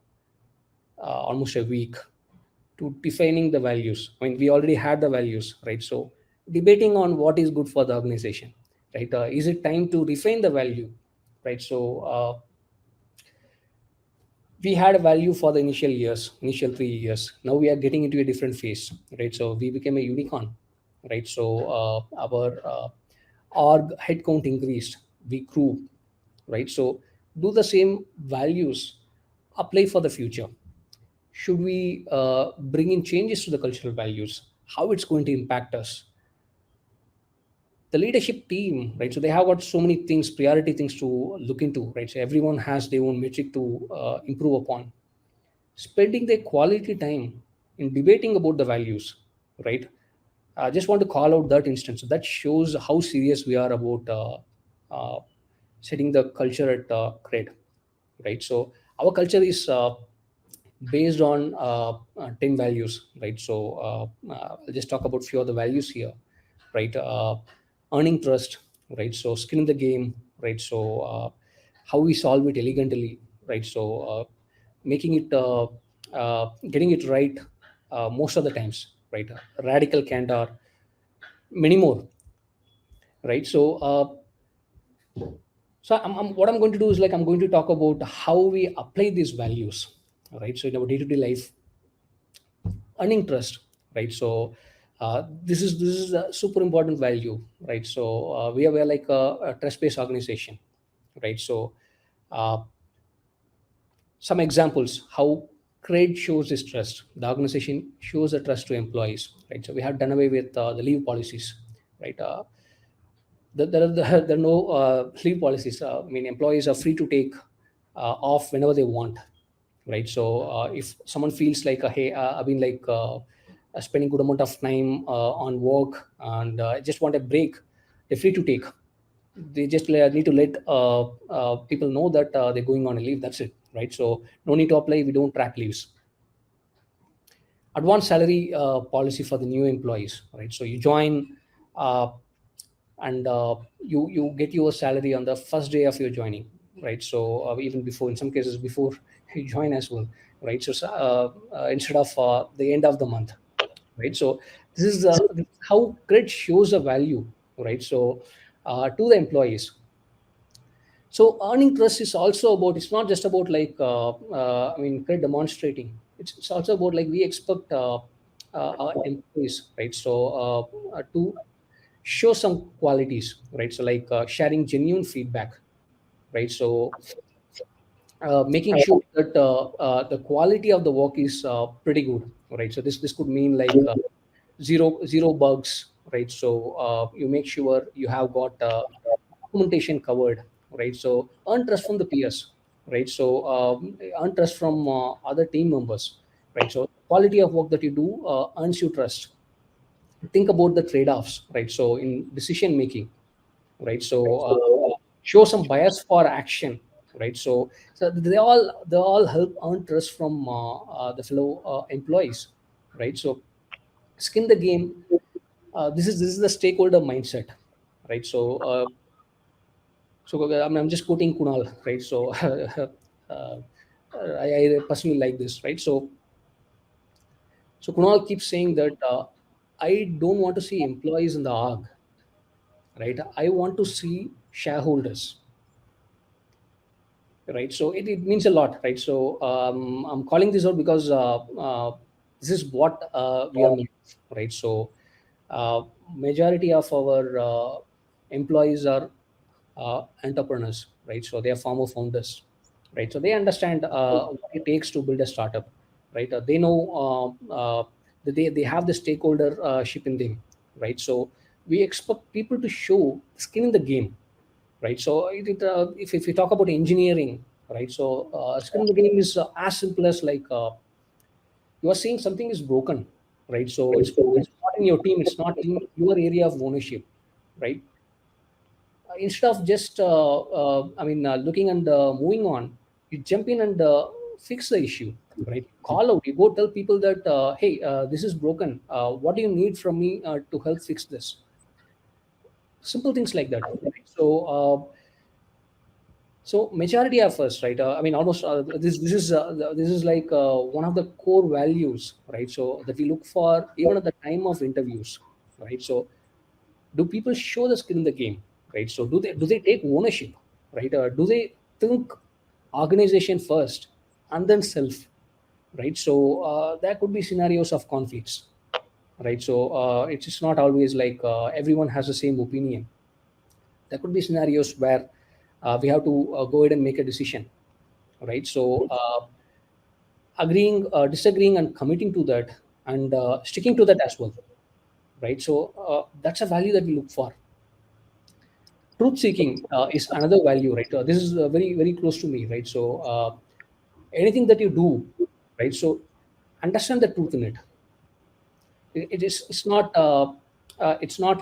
S3: almost a week to defining the values. I mean, we already had the values, right? So debating on what is good for the organization, right? Is it time to refine the value, right? So we had a value for the initial 3 years. Now we are getting into a different phase, right? So we became a unicorn, right? So our headcount increased, we grew, right? So do the same values apply for the future? Should we bring in changes to the cultural values? How it's going to impact us? The leadership team, right? So they have got so many things, priority things to look into, right? So everyone has their own metric to improve upon. Spending their quality time in debating about the values, right? I just want to call out that instance. That shows how serious we are about setting the culture at CRED, right? So our culture is based on 10 values, right? So I'll just talk about few of the values here, right? Earning trust, right? So skin in the game, right? So how we solve it elegantly, right? So making it getting it right most of the times, right? Radical candor, many more, right? So what I'm going to do is, like, I'm going to talk about how we apply these values, right? So in our day-to-day life, earning trust, right? So this is a super important value, right? So we are like a trust-based organization, right? So uh, some examples how CRED shows this trust. The organization shows the trust to employees, right? So we have done away with the leave policies, right? There are no leave policies. I mean, employees are free to take off whenever they want, right? So if someone feels like, hey, I've been like spending good amount of time on work and just want a break, they're free to take. They just need to let people know that they're going on a leave. That's it, right? So no need to apply. We don't track leaves. Advanced salary policy for the new employees, right? So you join uh, and you get your salary on the first day of your joining, right? So even before, in some cases before you join as well, right? So instead of the end of the month, right? So this is how CRED shows a value, right? So to the employees. So earning trust is also about, it's not just about like I mean, CRED demonstrating, it's also about, like, we expect our employees, right? So to show some qualities, right? So like sharing genuine feedback, right? So making sure that the quality of the work is pretty good, right? So this could mean like zero bugs, right? So you make sure you have got documentation covered, right? So earn trust from the peers, right? So earn trust from other team members, right? So quality of work that you do earns you trust. Think about the trade-offs, right? So in decision making, right? So show some bias for action, right? So they all help earn trust from the fellow employees, right? So skin the game. This is the stakeholder mindset, right? So I'm just quoting Kunal, right? So I personally like this, right? So Kunal keeps saying that I don't want to see employees in the org, right? I want to see shareholders, right? So it means a lot, right? So I'm calling this out because this is what we are made of, right? So majority of our employees are entrepreneurs, right? So they are former founders, right? So they understand what it takes to build a startup, right? They know that they have the stakeholdership in them, right? So we expect people to show skin in the game, right? So if you talk about engineering, right? So skin in the game is as simple as like you are saying something is broken, right? So it's not in your team, it's not in your area of ownership, right? Instead of just looking and moving on, you jump in and fix the issue, right? Call out, you go tell people that hey, this is broken, what do you need from me to help fix this? Simple things like that, right? So majority of us, right? Almost this is like one of the core values, right? So that we look for even at the time of interviews, right? So do people show the skill in the game, right? So do they take ownership, right? Do they think organization first and then self, right? So there could be scenarios of conflicts, right? So it's just not always like everyone has the same opinion. There could be scenarios where we have to go ahead and make a decision, right? So agreeing, disagreeing, and committing to that, and sticking to that as well, right? So that's a value that we look for. Truth seeking is another value, right? This is very very close to me, right? So anything that you do, right? So understand the truth in it. It's not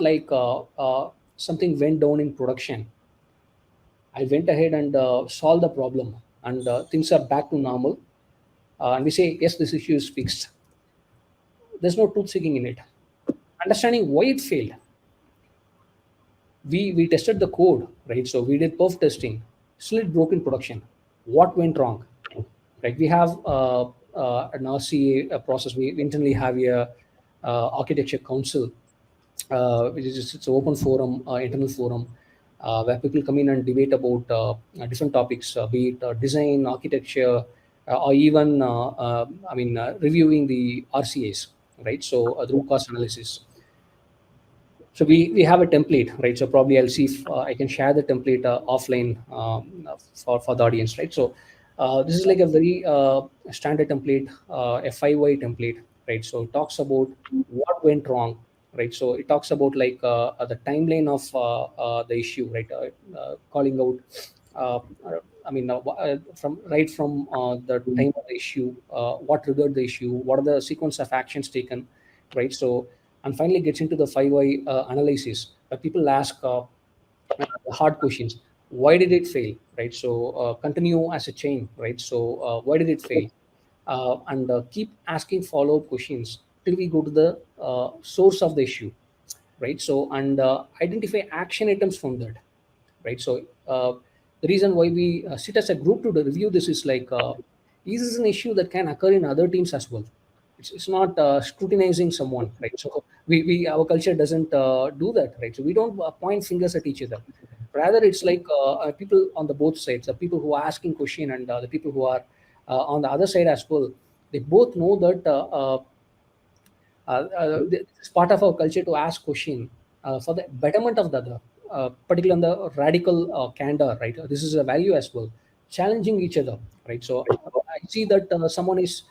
S3: like something went down in production. I went ahead and solved the problem, and things are back to normal. And we say, yes, this issue is fixed. There's no truth seeking in it. Understanding why it failed. We tested the code, right? So we did perf testing. Still, it broke in production. What went wrong, right? We have an RCA process. We internally have a architecture council, which is it's an open forum, internal forum, where people come in and debate about different topics, be it design, architecture, or even reviewing the RCAs, right? So the root cause analysis. So we have a template, right? So probably I'll see if I can share the template offline for the audience, right? So this is like a very standard template, a 5Y template, right? So it talks about what went wrong, right? So it talks about like the timeline of the issue, right? Calling out from the time of the issue, what triggered the issue, what are the sequence of actions taken, right? So and finally gets into the 5Y analysis. People ask hard questions. Why did it fail, right? So continue as a chain, right? So why did it fail? And keep asking follow-up questions till we go to the source of the issue, right? So and identify action items from that, right? So the reason why we sit as a group to review this is like this is an issue that can occur in other teams as well. It's not scrutinizing someone, right? So we our culture doesn't do that, right? So we don't point fingers at each other. Rather, it's like people on the both sides, the people who are asking question and the people who are on the other side as well. They both know that it's part of our culture to ask question for the betterment of the other, particularly on the radical candor, right? This is a value as well, challenging each other, right? So I see that someone is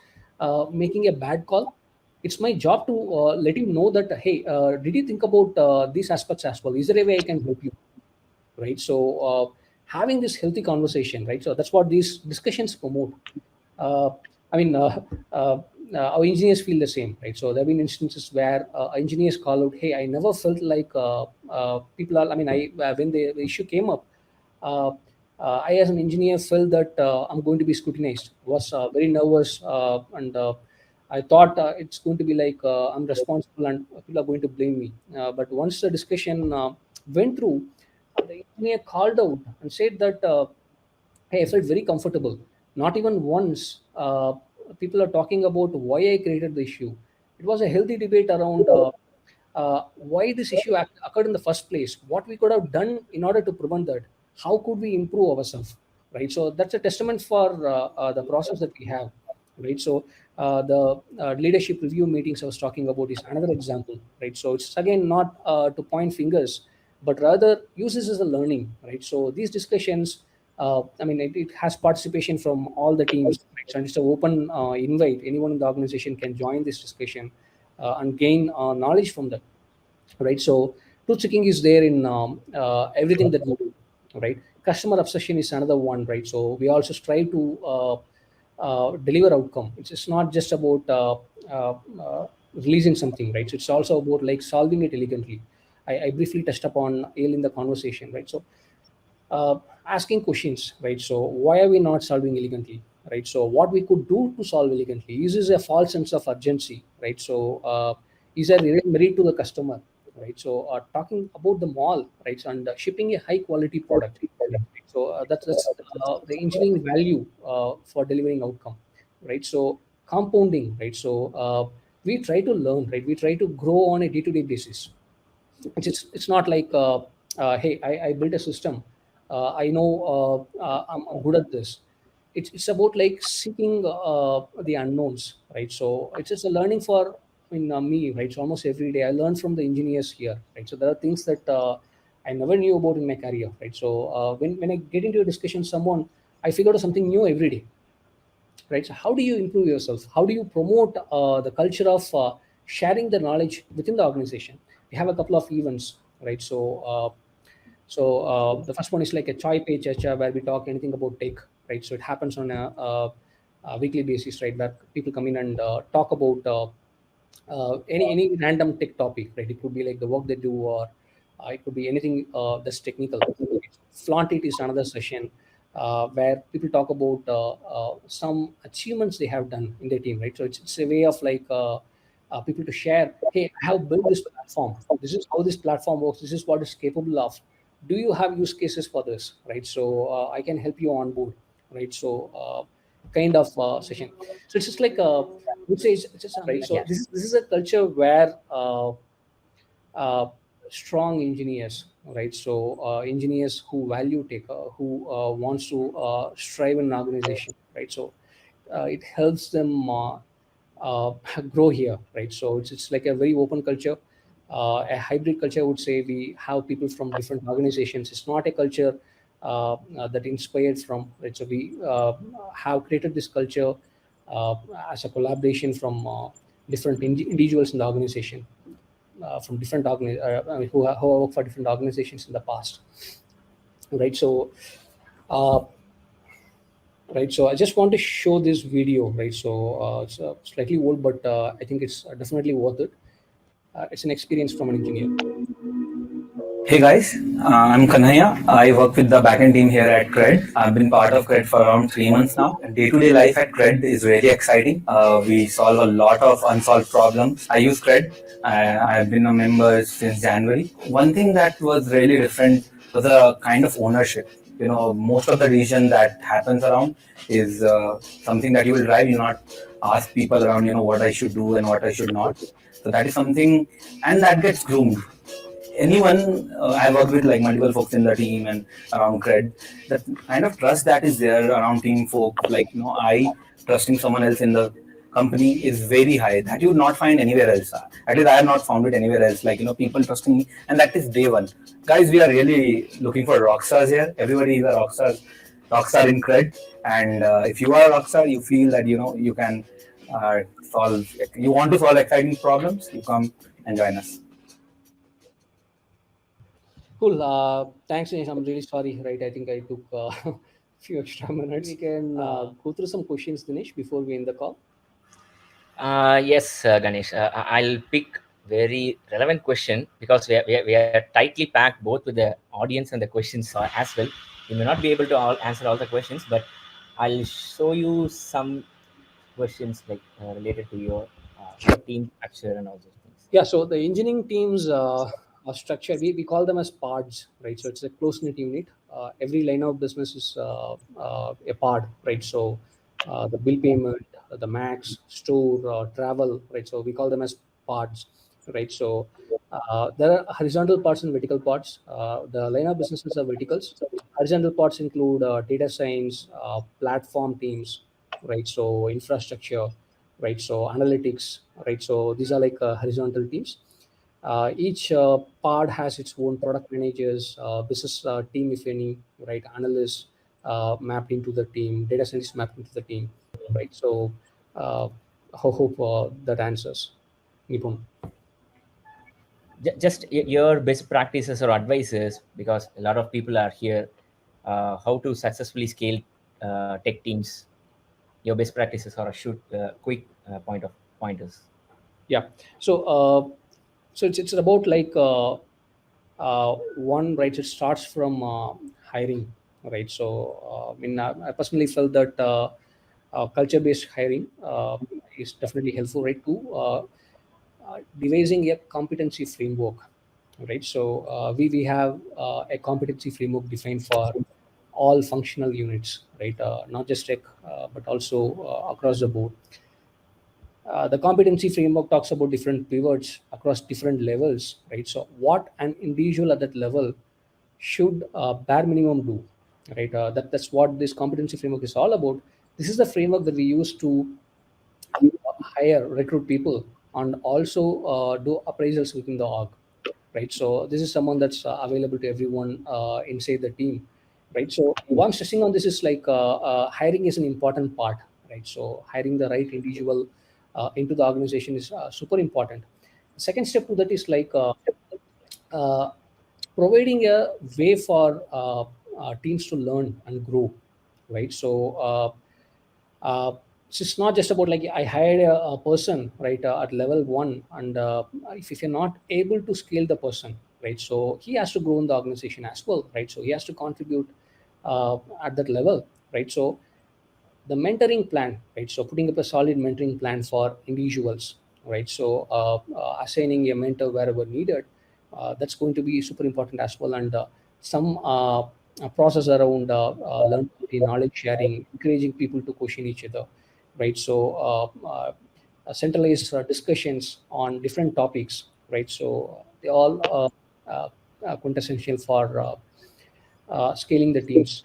S3: making a bad call. It's my job to let him know that, hey, did you think about these aspects as well? Is there a way I can help you, right? So having this healthy conversation, right? So that's what these discussions promote. uh, I mean, our engineers feel the same, right? So there have been instances where engineers call out, "Hey, I never felt like people are." I mean, when the issue came up, uh, I as an engineer felt that I'm going to be scrutinized. Was very nervous, and I thought it's going to be like I'm responsible and people are going to blame me. But once the discussion went through, the engineer called out and said that. Hey, I felt very comfortable. Not even once people are talking about why I created the issue. It was a healthy debate around why this issue occurred in the first place, what we could have done in order to prevent that, how could we improve ourselves, right? So that's a testament for the process that we have, right? So the leadership review meetings I was talking about is another example, right? So it's again not to point fingers, but rather use this as a learning, right? So these discussions, it has participation from all the teams, right? So it's an open invite. Anyone in the organization can join this discussion and gain knowledge from that, right? So truth checking is there in everything that we do, right? Customer obsession is another one, right? So we also strive to deliver outcome. It's not just about releasing something, right? So it's also about like solving it elegantly. I briefly touched upon earlier in the conversation, right? So asking questions, right? So why are we not solving elegantly, right? So what we could do to solve elegantly is a false sense of urgency, right? So is there real merit to the customer, right? So talking about the mall, right? And shipping a high quality product. So that's the engineering value for delivering outcome, right? So compounding, right? So we try to learn, right? We try to grow on a day-to-day basis. It's not like hey, I built a system, I know I'm good at this. It's about like seeking the unknowns, right? So it's just a learning for me, right? So almost every day I learn from the engineers here, right? So there are things that I never knew about in my career, right? So when I get into a discussion someone, I figure out something new every day, right? So how do you improve yourself? How do you promote the culture of sharing the knowledge within the organization? We have a couple of events, right? So the first one is like a chai pay chacha where we talk anything about tech, right? So it happens on a weekly basis, right? Where people come in and talk about any random tech topic, right? It could be like the work they do, or it could be anything that's technical. Flaunt it is another session where people talk about some achievements they have done in their team, right? So it's a way of like people to share, hey, I have built this platform, this is how this platform works, this is what it's capable of, do you have use cases for this, right? So I can help you on board, right? So kind of session. So it's just like would say it's just right. So this is a culture where strong engineers, right? So engineers who value tech, who wants to strive in an organization, right? So it helps them grow here, right? So it's like a very open culture, a hybrid culture. I would say we have people from different organizations. It's not a culture that inspired from, right? So we have created this culture as a collaboration from different individuals in the organization, from different who work for different organizations in the past, right? So right, so I just want to show this video, right? So it's slightly old, but I think it's definitely worth it. It's an experience from an engineer.
S4: Hey guys, I'm Kanhaya. I work with the backend team here at CRED. I've been part of CRED for around 3 months now. Day-to-day life at CRED is really exciting. We solve a lot of unsolved problems. I use CRED. I've been a member since January. One thing that was really different was a kind of ownership. You know, most of the decision that happens around is something that you will drive. You not ask people around, what I should do and what I should not. So that is something, and that gets groomed. Anyone I work with, like multiple folks in the team and around CRED, that kind of trust that is there around team folk, like I trusting someone else in the company is very high, that you would not find anywhere else. At least I have not found it anywhere else, like people trusting me, and that is day one. Guys, we are really looking for rock stars here. Everybody is a rock star in CRED, and if you are a rock star, you feel that you can you want to solve exciting problems, you come and join us.
S3: Cool. Thanks, Dinesh. I'm really sorry, right? I think I took a few extra minutes. We can go through some questions, Dinesh, before we end the call.
S2: Yes, Ganesh. I'll pick very relevant question because we are tightly packed both with the audience and the questions as well. We may not be able to answer all the questions, but I'll show you some questions like related to your team structure and all those things.
S3: Yeah, so the engineering teams are structured, we call them as pods, right? So it's a close-knit unit. Every line of business is a pod, right? So the bill payment, the max, store, travel, right? So we call them as pods, right? So there are horizontal parts and vertical parts. The line of businesses are verticals. Horizontal parts include data science, platform teams, right? So infrastructure, right? So analytics, right? So these are like horizontal teams. Each pod has its own product managers, business team, if any, right? Analysts mapped into the team, data scientists mapped into the team, right? So, hope that answers, Nipun.
S2: Just your best practices or advices, because a lot of people are here, how to successfully scale tech teams. Your best practices or a shoot quick pointers.
S3: Yeah. So it's about like one, right? It starts from hiring, right? So I personally felt that culture-based hiring is definitely helpful, right? To devising a competency framework, right? So we have a competency framework defined for all functional units, right? Not just tech, but also across the board. The competency framework talks about different pivots across different levels, right? So what an individual at that level should bare minimum do, right? That's what this competency framework is all about. This is the framework that we use to hire, recruit people, and also do appraisals within the org, right? So this is someone that's available to everyone inside the team, right? So what I'm stressing on this is like hiring is an important part, right? So hiring the right individual into the organization is super important. Second step to that is like uh, providing a way for teams to learn and grow, right? So it's not just about like I hired a person, right, at level one, and if you're not able to scale the person, right, so he has to grow in the organization as well, right? So he has to contribute at that level, right? So the mentoring plan, right? So putting up a solid mentoring plan for individuals, right? So assigning a mentor wherever needed, that's going to be super important as well. And some process around learning, knowledge sharing, encouraging people to question each other, right? So centralized discussions on different topics, right? So they all quintessential for scaling the teams.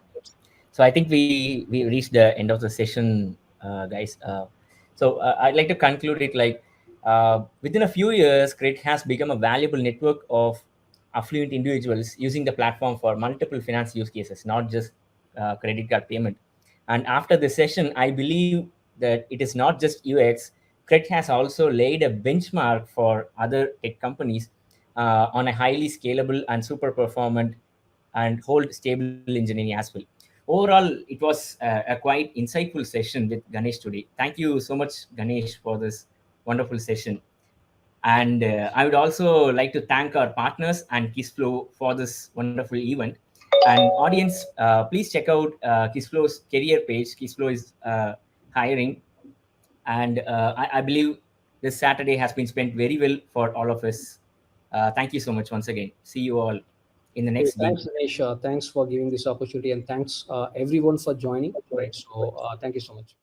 S2: So I think we reached the end of the session, guys. I'd like to conclude it like within a few years, CRED has become a valuable network of affluent individuals using the platform for multiple finance use cases, not just credit card payment. And after this session, I believe that it is not just UX. CRED has also laid a benchmark for other tech companies on a highly scalable and super performant and hold stable engineering as well. Overall, it was a quite insightful session with Ganesh today. Thank you so much, Ganesh, for this wonderful session. And I would also like to thank our partners and Kissflow for this wonderful event. And audience, please check out Kissflow's career page. Kissflow is hiring. And I believe this Saturday has been spent very well for all of us. Thank you so much once again. See you all in the
S3: Hey,
S2: next week.
S3: thanks, Dinesh. Thanks for giving this opportunity, and thanks everyone for joining. Right. So thank you so much.